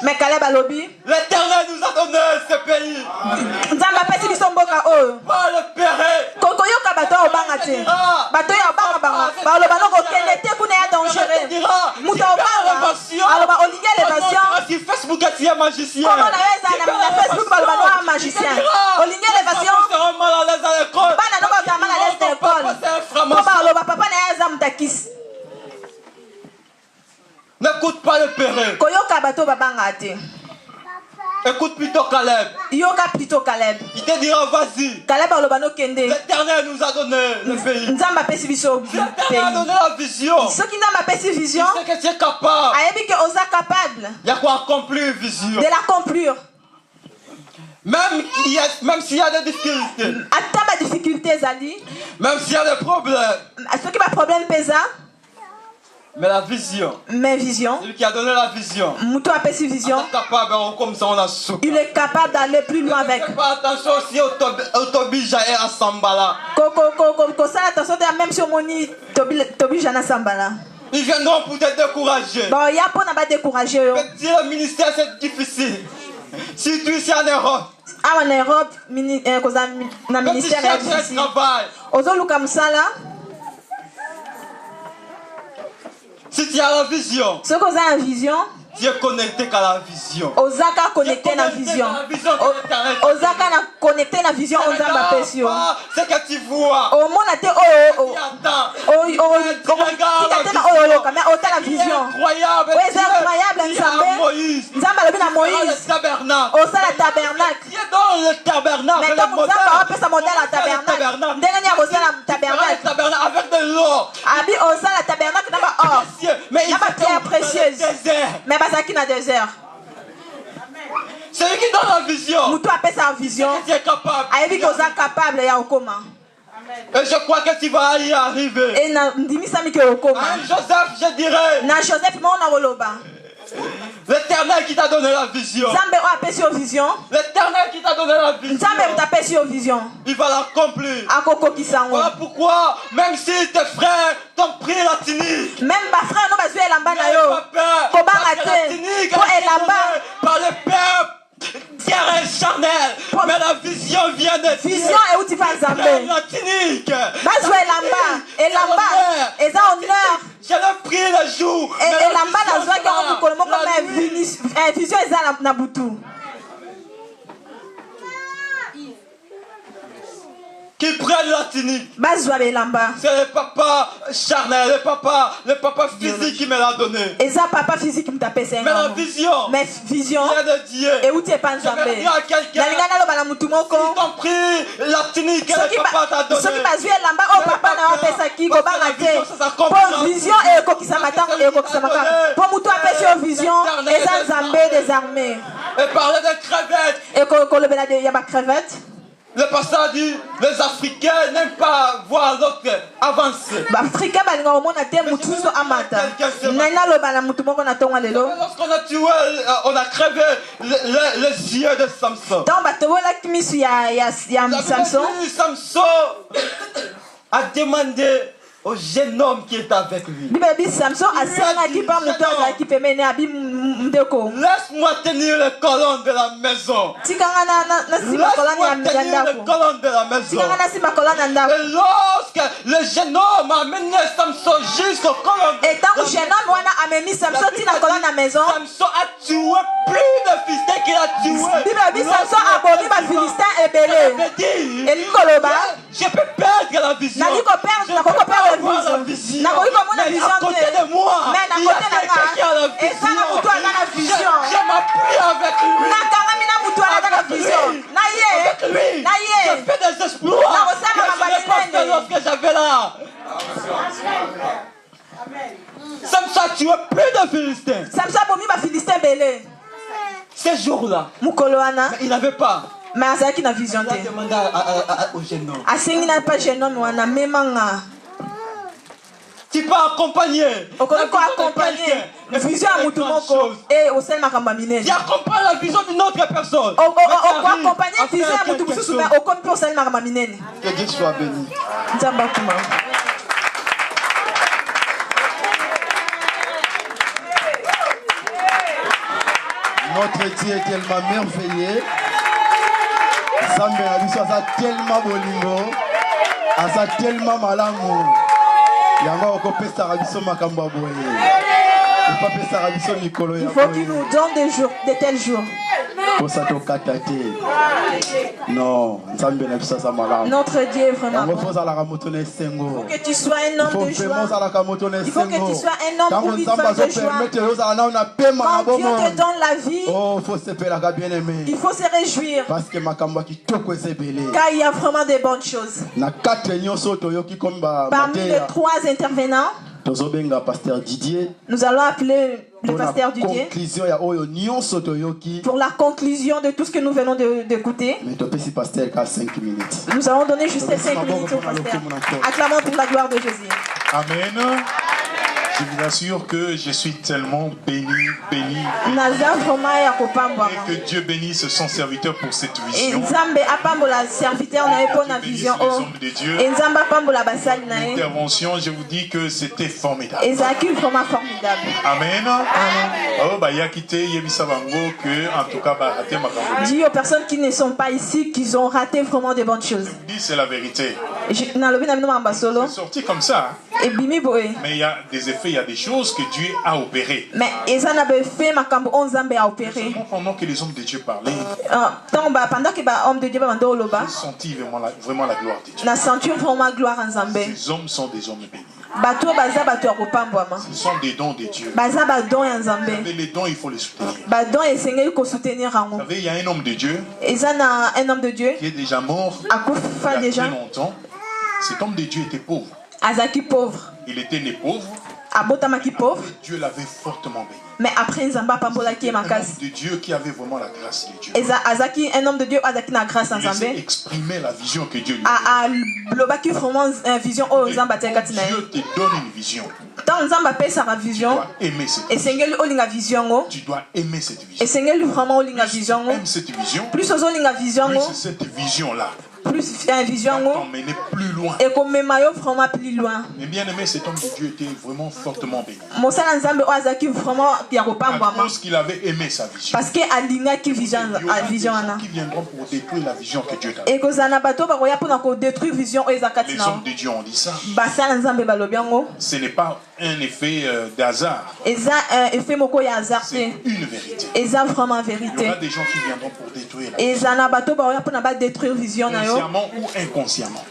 Mais Caleb dit, l'Éternel nous a donné ce pays. Pas le pérer. Facebook est un magicien. N'écoute pas le péré. Écoute plutôt Caleb. Il te dira vas-y. L'Éternel nous a donné le pays. L'Éternel a donné la vision. Il sait que tu es capable. Il y a quoi accomplir vision. De l'accomplir. Même s'il y a des difficultés. Même s'il y a des problèmes. Mais la vision. Celui qui a donné la vision. Il est capable d'aller plus loin avec. Fais pas attention aussi au Tobija et à Sambala. Ils viendront pour te décourager. Le ministère c'est difficile. Si tu es en Europe. En Europe, le ministère est difficile. Si tu as la vision, tu es connecté qu'à la vision. Ozaka connecté à la vision. Ozaka connecté à la vision. C'est que tu vois. Au monde c'est incroyable. Avec de l'eau. Mais il est précieuse. Mais qui n'a désert. Celui qui donne la vision. Tu appelles sa vision. Tu es capable. Capable ya okoma. Et je crois que tu vas y arriver. Et na ndimisa mi ke okoma. Joseph, je dirais. Na Joseph mo na woloba. L'éternel qui t'a donné la vision. L'éternel qui t'a donné la vision. Il va l'accomplir. Voilà pourquoi, même si tes frères t'ont pris la tunique, même pas peur, parce que la tunique par le peuple. Terre est charnelle, mais la vision vient de Dieu. La tunique. Je l'ai pris le jour. Qui prennent la tunique. C'est le papa charnel, le papa physique qui me l'a donné. Mais la vision vient de Dieu. Je vais dire à quelqu'un, ils t'ont pris la tunique que le papa t'a donnée. Et parler de crevettes. Le pasteur dit, les Africains n'aiment pas voir l'autre avancer. Lorsqu'on a tué, on a crevé les yeux de Samson. Samson a demandé au jeune homme qui est avec lui. Laisse-moi tenir le colonne de la maison. Laisse-moi tenir le colonne de la maison. Et lorsque le jeune homme a amené Samson jusqu'au colonne de Samson a tué plus de philistins qu'il a tué. Je peux perdre la vision. Je peux voir la vision. Mais à côté de moi, il y a quelqu'un qui a la vision. Je m'appuie avec lui. Je fais des exploits que je n'ai pas fait lorsque j'avais là. Samson a tué plus de philistins. Ces jours-là, il n'avait pas. Mais il a demandé au jeune homme. Tu peux accompagner. Tu accompagnes la vision d'une autre personne. Que Dieu soit béni. Notre Dieu est tellement merveilleux. Sambe abiso asa tellement bolingo, asa tellement malamu. Yango okopesa abiso makambo boye. Il faut qu'il nous donne de tels jours. Non, notre Dieu est vraiment bon. Il faut que tu sois un homme de joie. Il faut que tu sois un homme ou une femme de joie. Quand Dieu te donne la vie, il faut se réjouir. Car il y a vraiment de bonnes choses. Parmi les 3 intervenants, nous allons appeler le pasteur Didier pour la conclusion de tout ce que nous venons d'écouter. Nous allons donner juste 5 minutes au pasteur. Acclamons pour la gloire de Jésus. Amen. Je vous assure que je suis tellement béni. Et que Dieu bénisse son serviteur pour cette vision. L'intervention, je vous dis que c'était formidable. Amen. Dis aux personnes qui ne sont pas ici qu'ils ont raté vraiment de bonnes choses. Je vous dis, c'est la vérité. C'est sorti comme ça. Mais il y a des effets. Il y a des choses que Dieu a opérées. Mais seulement pendant que les hommes de Dieu parlaient, j'ai senti vraiment la gloire de Dieu. Ces hommes sont des hommes bénis. Ce sont des dons de Dieu. Vous savez, les dons, il faut les soutenir. Vous savez, il y a un homme de Dieu qui est déjà mort il y a très longtemps. Cet homme de Dieu était pauvre. Il était né pauvre. Dieu l'avait fortement béni. Mais après, un homme de Dieu qui avait vraiment la grâce de Dieu. Un homme de Dieu qui a grâce il essaie d'exprimer la vision que Dieu lui donne. Dieu te donne une vision. Tu dois aimer cette vision. Tu dois aimer cette vision. Plus tu aimes cette vision, plus cette vision-là plus vision t'emmener plus loin. Et comme mayo vraiment plus loin. Mais bien aimé, cet homme de Dieu était vraiment fortement béni. Mosala nzambe oazaki vraiment ya kopambwa. Parce qu'il avait aimé sa vision. Parce que alinga ki vision ana. Qui viendront pour détruire la vision que Dieu t'a. Et que zana bato ba koya pona ko détruire vision ezakati na. Les hommes de Dieu ont dit ça. Basala nzambe balobi yango. Ce n'est pas un effet d'hasard. Eza effet moko ya hasard. C'est une vérité. Eza vraiment vérité. Il y aura des gens qui viendront pour détruire. Et zana bato ba koya pona ba détruire vision na yo. Consciemment ou inconsciemment.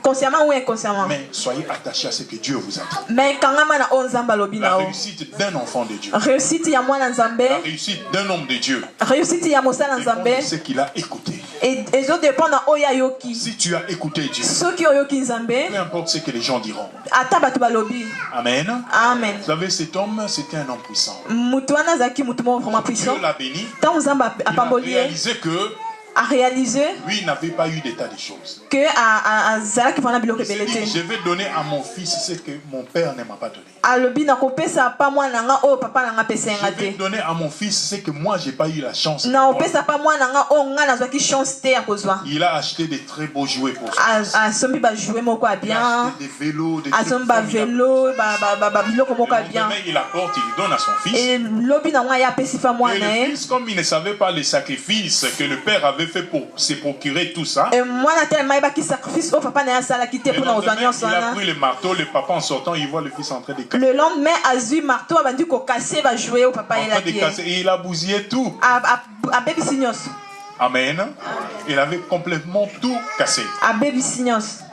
Consciemment ou inconsciemment. Mais soyez attachés à ce que Dieu vous a dit. Mais kangama na onzamba lobi na la o. réussite d'un enfant de Dieu. Réussite ya mwana nzambe. La réussite d'un homme de Dieu. Réussite ya mosala nzambe. C'est ce qu'il a écouté. Et zo dépend na oya yoki. Si tu as écouté Dieu. Soki oyoki nzambe. Peu importe ce que les gens diront. Ata batu balobi. Amen. Amen. Vous savez, cet homme, c'était un homme puissant. Mutu wana zaki mutu mo vraiment puissant. Dieu l'a béni. Tant nzamba apamboli. Il a réalisé que a réalisé lui n'avait pas eu d'état des choses. Que je vais donner à mon fils ce que mon père ne m'a pas donné. Je vais donner à mon fils ce que moi j'ai pas eu la chance. Il a acheté des très beaux jouets pour ça. Il a acheté des vélos, des il apporte, il donne à son fils. Et le fils, comme il ne savait pas les sacrifices que le père avait fait pour se procurer tout ça. Et moi, il a pris le marteau, le papa en sortant, il voit le fils en train de casser. Le lendemain, Azu marteau a vendu qu'au casser va jouer au papa et il a bousillé tout. Amen. Il avait complètement tout cassé.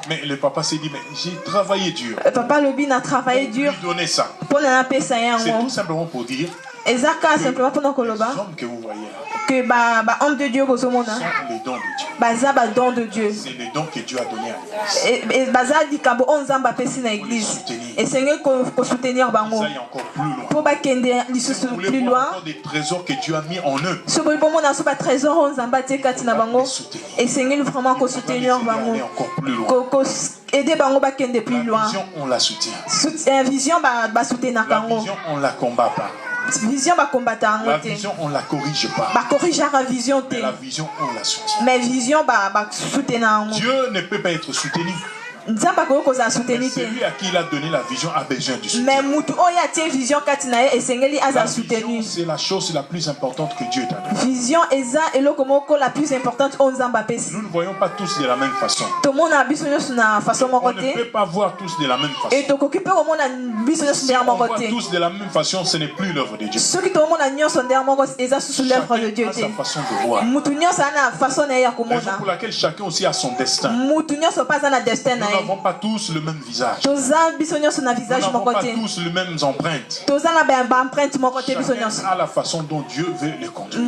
Mais le papa s'est dit, mais j'ai travaillé dur. Papa Lobin a travaillé dur. Lui donner ça. C'est tout simplement pour dire que les hommes que vous voyez là, que homme de Dieu sont les dons de Dieu. C'est les dons que Dieu a donnés à l'église. Et Seigneur qu'on soutenir bango. Ça y est encore plus loin. Pour plus loin. Des trésors que Dieu a mis en eux. Et Seigneur vraiment qu'on soutenir bango. Encore plus loin. Aider bango ba kende plus loin. La vision on la soutient. Vision ba soutenir bango. La vision on la combat pas. Vision ba combattre. La vision on la corrige pas. Ba corrige la vision te. La vision on la soutient. Mais vision ba soutenir. Dieu ne peut pas être soutenu. Mais celui à qui il a donné la vision a besoin du soutien. C'est la chose la plus importante que Dieu t'a donnée. Vision est la plus importante. Nous ne voyons pas tous de la même façon. On ne peut pas voir tous de la même façon. Si on voit tous de la même façon, ce n'est plus l'œuvre de Dieu. Chacun a sa façon de voir. Raison pour laquelle chacun aussi a son destin. Nous n'avons pas tous le même visage. Nous n'avons pas tous les mêmes empreintes. Chacun a la façon dont Dieu veut les conduire.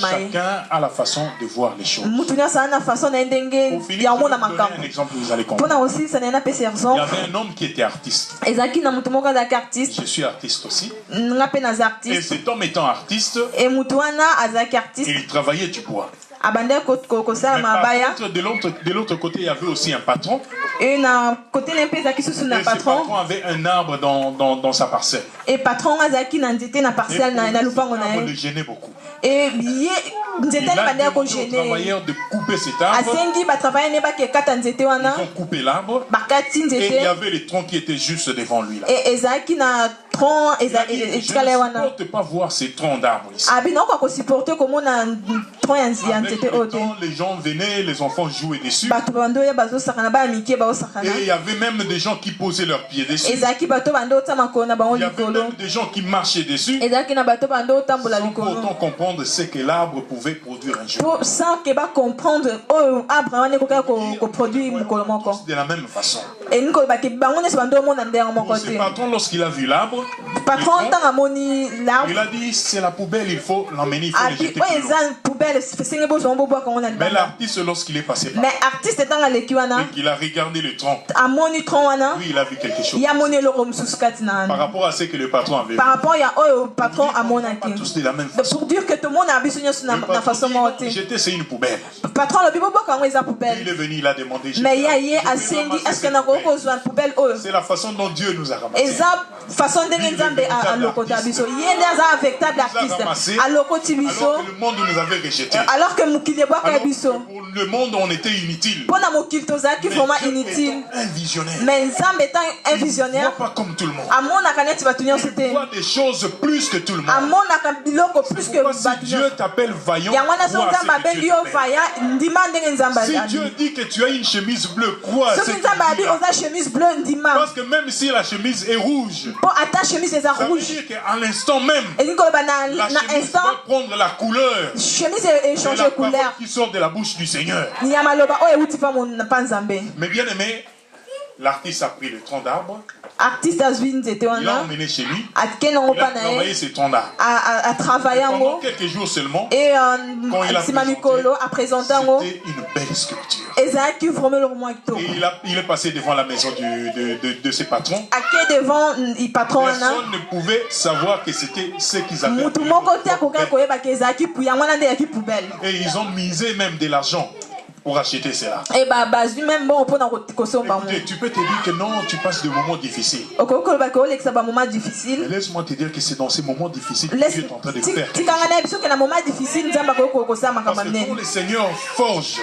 Chacun a la façon de voir les choses. Pour finir, je vais donner un exemple, vous allez comprendre. Il y avait un homme qui était artiste. Je suis artiste aussi. Et cet homme étant artiste, il travaillait du bois. Mais par contre, de l'autre côté, il y avait aussi un patron. Et ce patron avait un arbre dans sa parcelle. Et l'arbre le gênait beaucoup. Il a dit aux travailleurs de couper cet arbre. Ils ont coupé l'arbre. Et il y avait les troncs qui étaient juste devant lui là. Je ne supporte pas voir ces troncs d'arbres ici. Les gens venaient, les enfants jouaient dessus. Et il y avait même des gens qui posaient leurs pieds dessus. Il y avait même des gens qui marchaient dessus. Sans pourtant comprendre ce que l'arbre pouvait produire un jour. Sans comprendre de la même façon. Ce patron, lorsqu'il a vu l'arbre, il a dit c'est la poubelle, il faut l'emmener, il faut le jeter plus loin. Mais l'artiste, lorsqu'il est passé par et qu'il a regardé le tronc, oui, il a vu quelque chose. Par rapport à ce que le patron avait vu. Tous de la même façon. Pour dire que tout le monde a besoin de façon mortelle. J'étais, c'est une poubelle. Patron, le bibo quand il poubelle. Il est venu, il a demandé. Mais il y a est-ce qu'on a besoin de poubelle? C'est la façon dont Dieu nous a ramassés. Et ça, façon de nous amener à l'ocotabiso. Il y a des affectables artistes. À l'ocotibiso. Alors que le monde nous avait rejetés. Alors que Moukileboa Kabiso. Pour le monde, on était inutile. Pour la Mokiltoza qui vraiment inutile. Un visionnaire. Mais Nzambe étant un visionnaire. Pas comme tout le monde. À mon akanet va tenir c'était. Il voit des choses plus que tout le monde. À mon akabiloko plus que si Dieu t'appelle vaillant. Si Dieu dit que tu as une chemise bleue, quoi? Parce que même si la chemise est rouge, ça veut dire qu'à l'instant même, la chemise va prendre la couleur. C'est la parole qui sort de la bouche du Seigneur. Mais bien aimé, l'artiste a pris le tronc d'arbre. Il l'a emmené chez lui. Il a travaillé ce tronc d'arbre. Pendant quelques jours seulement, et quand il a présenté, c'était une belle sculpture. Et il est passé devant la maison de ses patrons. Personne ne pouvait savoir que c'était ce qu'ils avaient. Et ils ont misé même de l'argent pour acheter cela. Écoutez, tu peux te dire que non, tu passes de moments difficiles. Mais laisse-moi te dire que c'est dans ces moments difficiles que Dieu est en train de faire. Parce que quand le Seigneur forge,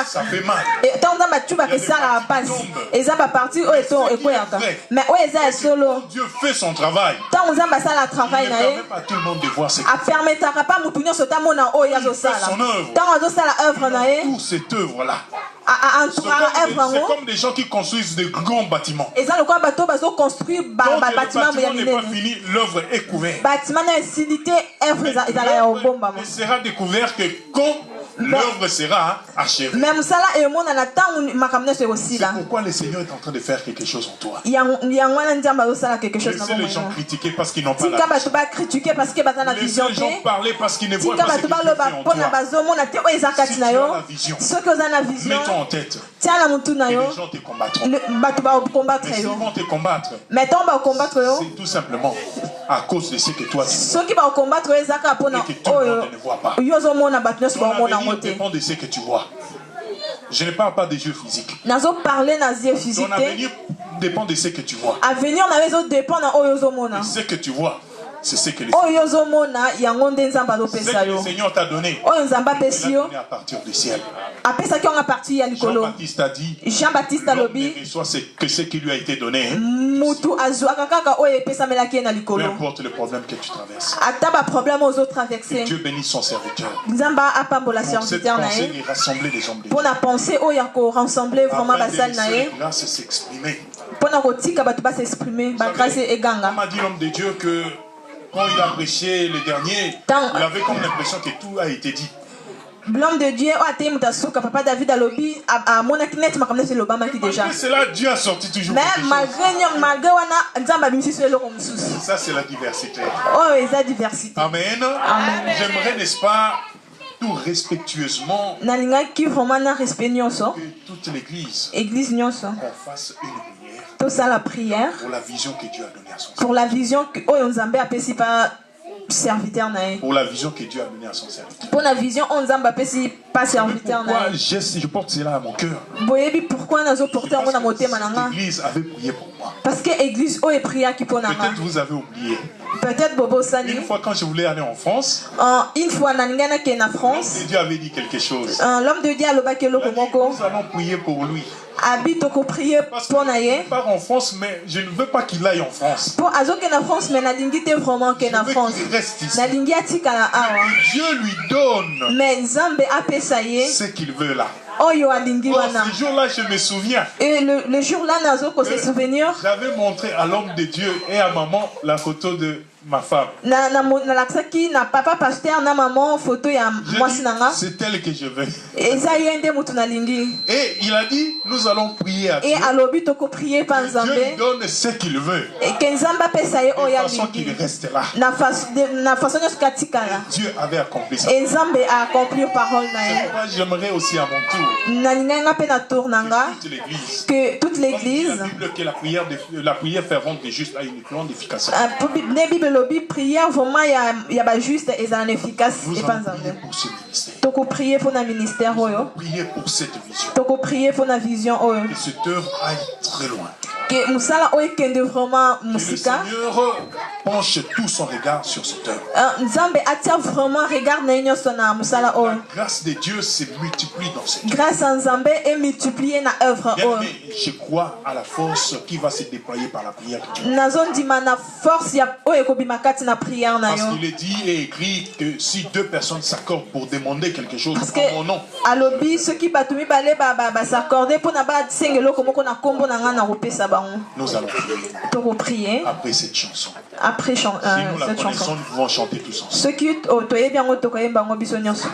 ça fait mal. Dieu fait son travail. Il ne permet pas à tout le monde de voir ce qu'il fait. Son œuvre. Pour cette œuvre-là. C'est comme des gens qui construisent de grands bâtiments. Quand le bâtiment n'est pas fini, l'œuvre est couverte. L'œuvre ne sera découverte que quand l'œuvre sera achevée. C'est pourquoi le Seigneur est en train de faire quelque chose en toi. Laissez les gens critiquer parce qu'ils n'ont pas la vision. Laissez les gens parler parce qu'ils ne voient pas ce qui fait en toi. Si tu as la vision, mets-toi en tête. Et les gens te combattront. Mais s'ils vont te combattre, c'est tout simplement à cause de ce que toi tu vois. Et que tout le monde ne voit pas. Ton avenir dépend de ce que tu vois. Je ne parle pas des yeux physiques. Ton avenir dépend de ce que tu vois. Et ce que tu vois, c'est ce que le Seigneur t'a donné. Il l'a donné à partir du ciel. Jean-Baptiste a dit, l'homme ne reçoit que ce qui lui a été donné. Peu importe le problème que tu traverses. Que Dieu bénisse son serviteur. Pour cette pensée de rassembler les hommes de Dieu. Afin de laisser la grâce s'exprimer. On m'a dit l'homme de Dieu que quand il a prêché le dernier, il avait comme l'impression que tout a été dit. L'homme de Dieu a été mutasuka papa David alobi a monakinet makamne se lobama ki déjà. Mais c'est là Dieu a sorti toujours. Mais malgré wana nzamba bimisi se loko mususu. Ça c'est la diversité. Oh, et la diversité. Amen. Amen. J'aimerais, n'est-ce pas, tout respectueusement nalinga ki vraiment na respect nyonso. Que toute l'église nyonso qu'on fasse une prière. Tout ça la prière pour la vision que Dieu a donnée à son serviteur. Pour la vision que oh nzambe apesi pa serviteur nae. Pour la vision que Dieu a donnée à son serviteur. Pour la vision on nzambe apesi pas serviteur nae. Pourquoi je porte cela à mon cœur? Boyebi pourquoi nazo porter mon motema nanga? L'église avait prié pour moi. Parce que l'église oh est prié qui pour nanga. Peut-être vous avez oublié. Peut-être Bobo Sani. Une fois quand je voulais aller en France, une fois nangana qui est en France, l'homme de Dieu avait dit quelque chose. L'homme de Dieu a le nous allons prier pour lui. Habite au prier pour naïe. Il part en France, mais je ne veux pas qu'il aille en France. Pour Azo qui est en France, mais Nalingi te vraiment qui est en France. Il reste ici. Nalingi a tika la awa. Dieu lui donne. Mais Nzambe a pesaye. Ce qu'il veut là. Oh yo alingi wana. Ce jour-là, je me souviens. Et le jour-là, Nazo ko se souvenir. J'avais montré à l'homme de Dieu et à maman la photo de ma femme. Na papa pasteur na maman photo ya mwasi nanga. C'est elle que je veux. Et il a dit nous allons prier à Dieu. Et alobi toko prier pa Nzambe. Dieu donne ce qu'il veut. Et que Nzamba pesa ye oya façon qu'il reste là. Na façon Dieu avait accompli ça. Et Nzambe a accompli parole na ye. J'aimerais aussi à mon tour. Na ninga pe na tour nanga. Que toute l'église. La Bible que la prière fervente des justes a une grande efficacité. Lobi prière vraiment ya ba juste et ça efficace et pas Nzambe. Toko prier pour na ministère oyo. Prier pour cette vision. Toko prier pour na vision oyo. Que cette œuvre aille très loin. Que musala oyo kende vraiment musika. Le Seigneur penche tout son regard sur cette œuvre. Nzambe attire vraiment regard na nyoso na musala oyo. La grâce de Dieu se multiplie dans cette œuvre. Grâce à Nzambe est multipliée na œuvre oyo. Je crois à la force qui va se déployer par la prière. Nazondima na force ya oyo ko bimakati na prière na yo. Parce qu'il est dit et écrit que si deux personnes s'accordent pour demander quelque chose en mon nom. Alobi ceux qui batumi balé ba s'accorder pour na ba sengelo komoko na kombo na nga na kopesa bango. Nous allons prier. Après cette chanson. Après si nous la connaissons, nous pouvons chanter tous ensemble. Ceux qui toye biango tokoyemba ngo biso nyonso.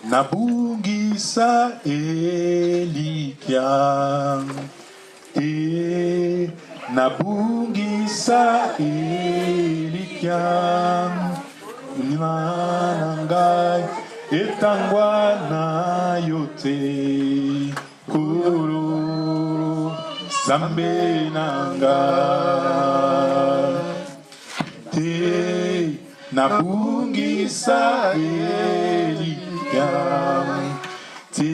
Nabungisa Elikia. Nabungisa Elikia. Nangai etangwa na yote. Kuru Zambe nanga te nabungisa Elikia te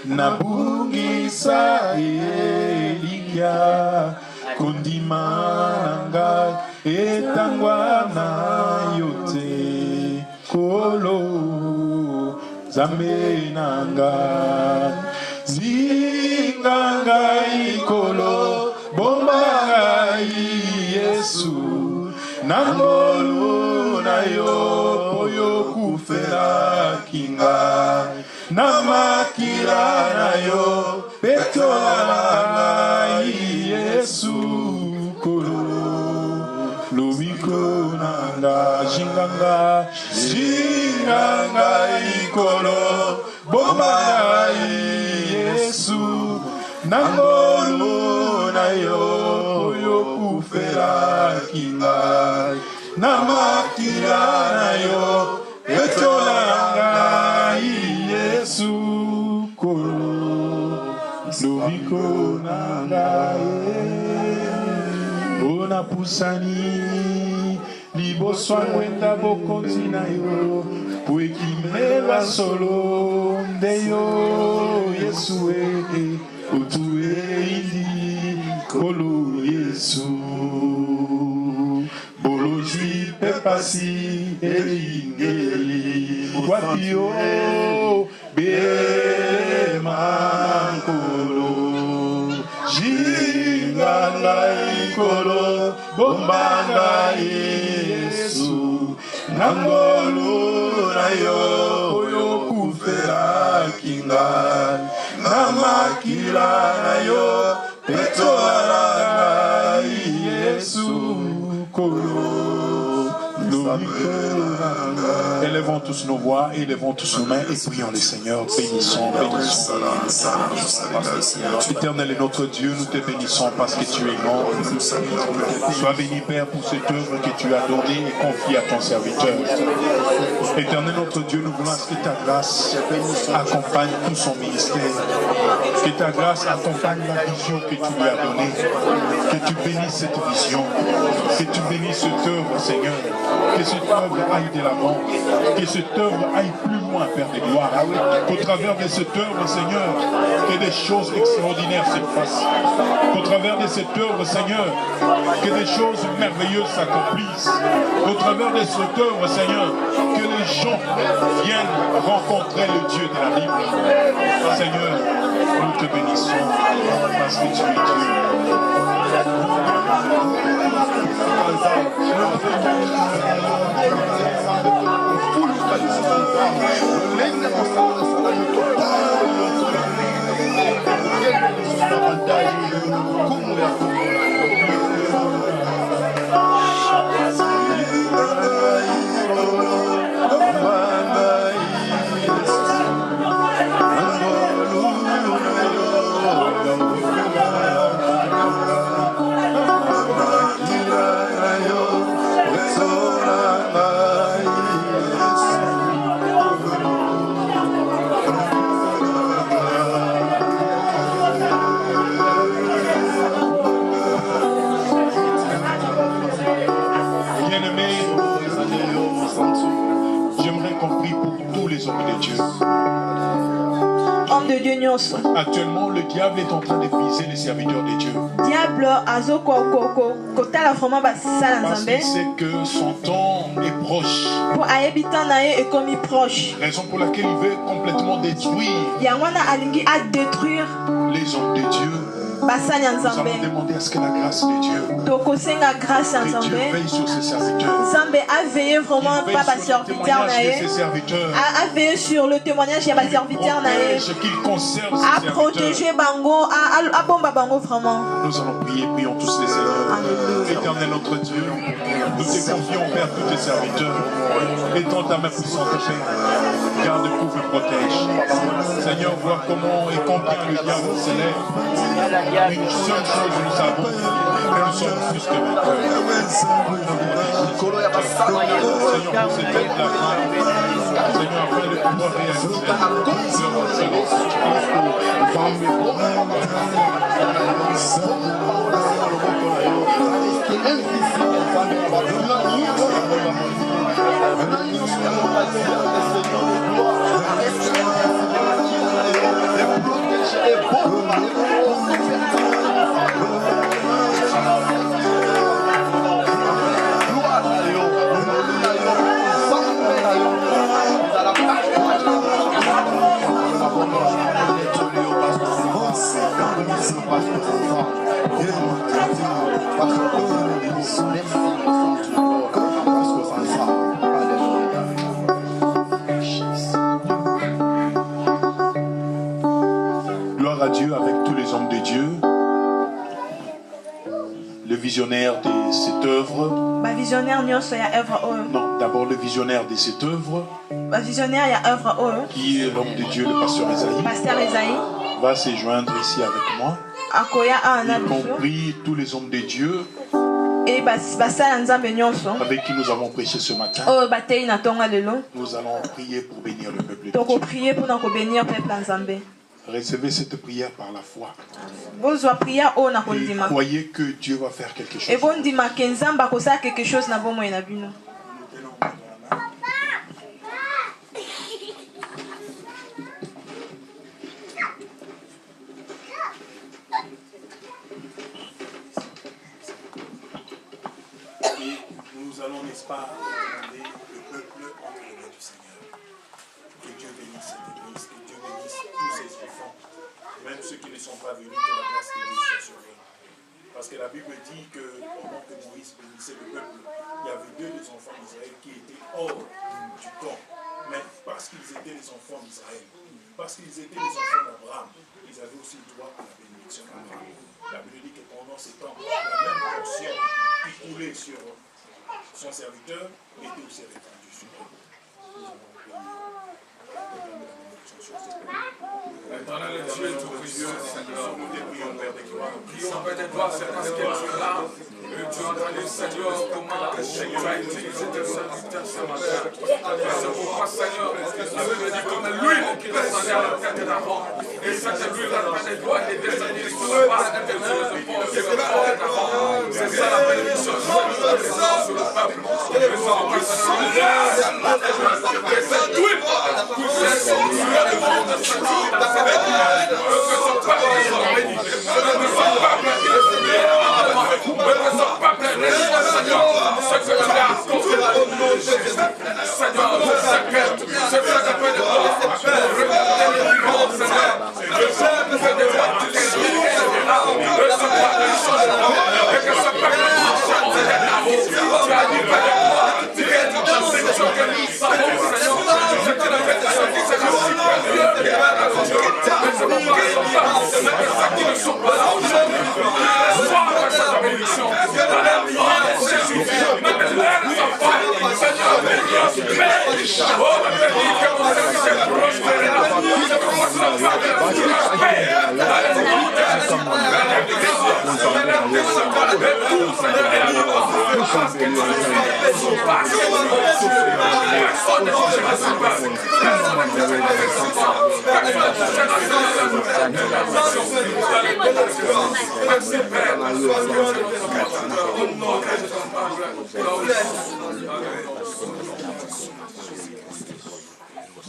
nabungisa Elikia kundima nanga etangwa na yote kolo Zambe nanga zinganga ikolo bomba Yesu nangolu na yo oyo kufela kinga namakira na yo petola Yesu kolo lubiko nanga zinganga ikolo bomba Yesu nangolu na yo yo kufela kinga namakira na yo etolanga Yesu kolo lobiko nanga ona pusani liboswa ngwenda bokonzi na yo po ekimela solo ndeyo Yesu utue ili kolo Yesu boloji pepasi elingeli wapio bemankolo jinganga ikolo bombanga Yesu nangolo na yo oyo kufela kinga namakila na yo petola Yesu kolo. Élevons tous nos voix, élevons tous nos mains et prions le Seigneur. Bénissons, bénissons. Éternel est notre Dieu, nous te bénissons parce que tu es grand. Sois béni, Père, pour cette œuvre que tu as donnée et confiée à ton serviteur. Éternel notre Dieu, nous voulons que ta grâce accompagne tout son ministère. Que ta grâce accompagne la vision que tu lui as donnée. Que tu bénisses cette vision. Que tu bénisses cette œuvre, Seigneur. Que cette œuvre aille de l'avant. Que cette œuvre aille plus loin, Père de gloire. Qu'au travers de cette œuvre, Seigneur, que des choses extraordinaires se fassent. Qu'au travers de cette œuvre, Seigneur, que des choses merveilleuses s'accomplissent. Qu'au travers de cette œuvre, Seigneur, que les gens viennent rencontrer le Dieu de la Bible. Seigneur, nous te bénissons parce que tu es Dieu. Dieu. Actuellement, le diable est en train de viser les serviteurs de Dieu. Parce qu'il sait que son temps est proche. Raison pour laquelle il veut complètement détruire les hommes de Dieu. Nous allons demander à ce que la grâce de Dieu, que Dieu veille sur ses serviteurs. A veillé vraiment pas sur le témoignage de ses serviteurs. Qu'il conserve ses serviteurs. Protéger Bango, à bomba Bango vraiment. Nous allons prier, prions tous les seigneurs. Éternel notre Dieu, nous te confions Père tous tes serviteurs. Étends ta main puissante, Père. Garde, couvre, protège. Seigneur, vois comment et combien le diable s'élève. Une seule chose nous savons, que nous sommes plus que vainqueurs. Seigneur, pour cette fête la fin, Seigneur, afin de pouvoir réaliser Gloire à Dieu avec tous les hommes de Dieu. Le visionnaire de cette œuvre. Non, d'abord le visionnaire de cette œuvre. Qui est l'homme de Dieu, le pasteur Esaïe. Va se joindre ici avec moi. Y compris tous les hommes de Dieu avec qui nous avons prêché ce matin. Nous allons prier pour bénir le peuple de Dieu. Recevez cette prière par la foi. Et croyez que Dieu va faire quelque chose. Nous allons, n'est-ce pas, demander le peuple entre les mains du Seigneur. Que Dieu bénisse cette église, que Dieu bénisse tous ses enfants, même ceux qui ne sont pas venus, que la grâce de Dieu soit sur eux. Parce que la Bible dit que pendant que Moïse bénissait le peuple, il y avait deux des enfants d'Israël qui étaient hors du camp. Mais parce qu'ils étaient les enfants d'Israël, parce qu'ils étaient les enfants d'Abraham, ils avaient aussi le droit à la bénédiction d'Abraham. La Bible dit que pendant ces temps, la même portion qui coulait sur son serviteur était aussi répandue sur eux. Nous allons prier. Éternel Dieu tout-puissant, Seigneur, nous te prions, Père de gloire. Prions, Père de gloire, c'est parce que tu es là. Et tu as entendu, Seigneur, comment tu as utilisé tes serviteurs ce matin. C'est pourquoi, Seigneur, la Bible dit comme l'huile qui descendait à la tête d'Aaron. Et cette huile, la Père de gloire, est descendue sur la base de tes yeux. C'est ça la bénédiction sur le peuple. Et cette huile,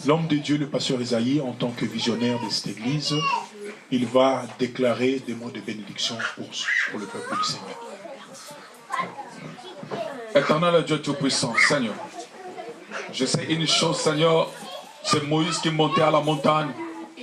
L'homme de Dieu, le pasteur Isaïe, en tant que visionnaire de cette église, il va déclarer des mots de bénédiction pour le peuple du Seigneur. Éternel Dieu Tout-Puissant, Seigneur, je sais une chose, Seigneur, c'est Moïse qui montait à la montagne,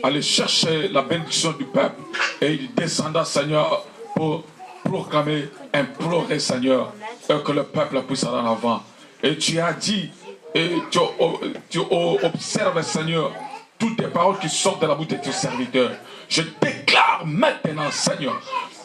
aller chercher la bénédiction du peuple, et il descendra, Seigneur, pour proclamer, implorer, Seigneur, que le peuple puisse aller en avant. Et tu as dit, et tu observes, Seigneur, toutes les paroles qui sortent de la bouche de tes serviteurs. Je déclare maintenant, Seigneur,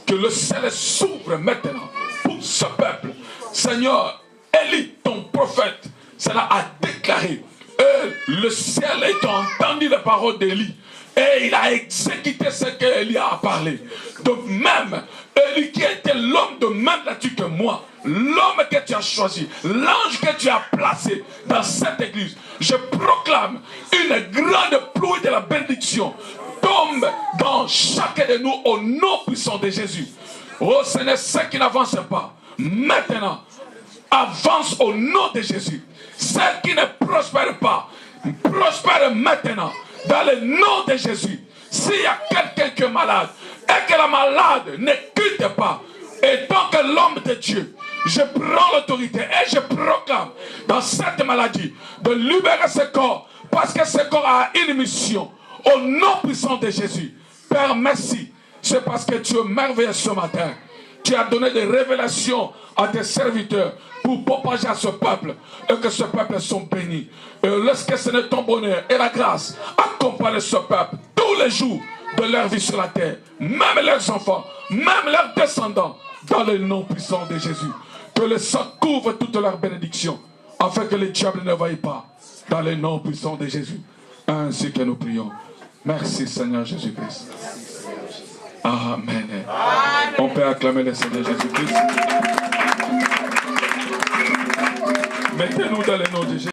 que le ciel s'ouvre maintenant pour ce peuple. Seigneur, Élie, ton prophète, cela a déclaré. Et le ciel a entendu les paroles d'Élie. Et il a exécuté ce qu'Élie a parlé. De même, Élie qui était l'homme de même nature que moi, l'homme que tu as choisi, l'ange que tu as placé dans cette église, je proclame une grande pluie de la bénédiction tombe dans chacun de nous au nom puissant de Jésus. Oh Seigneur, ceux qui n'avancent pas, maintenant, avance au nom de Jésus. Ceux qui ne prospèrent pas, prospèrent maintenant dans le nom de Jésus. S'il y a quelqu'un qui est malade et que la malade ne quitte pas, et tant que l'homme de Dieu, je prends l'autorité et je proclame dans cette maladie de libérer ce corps, parce que ce corps a une mission au nom puissant de Jésus. Père, merci. C'est parce que tu es merveilleux ce matin. Tu as donné des révélations à tes serviteurs pour propager à ce peuple et que ce peuple soit béni. Et lorsque ce n'est ton bonheur et la grâce, accompagne ce peuple tous les jours de leur vie sur la terre, même leurs enfants, même leurs descendants, dans le nom puissant de Jésus. Que le sang couvre toutes leurs bénédictions, afin que les diables ne vaillent pas, dans le nom puissant de Jésus. Ainsi que nous prions. Merci Seigneur Jésus-Christ. Amen. On peut acclamer le Seigneur Jésus-Christ. Mettez-nous dans le nom de Jésus.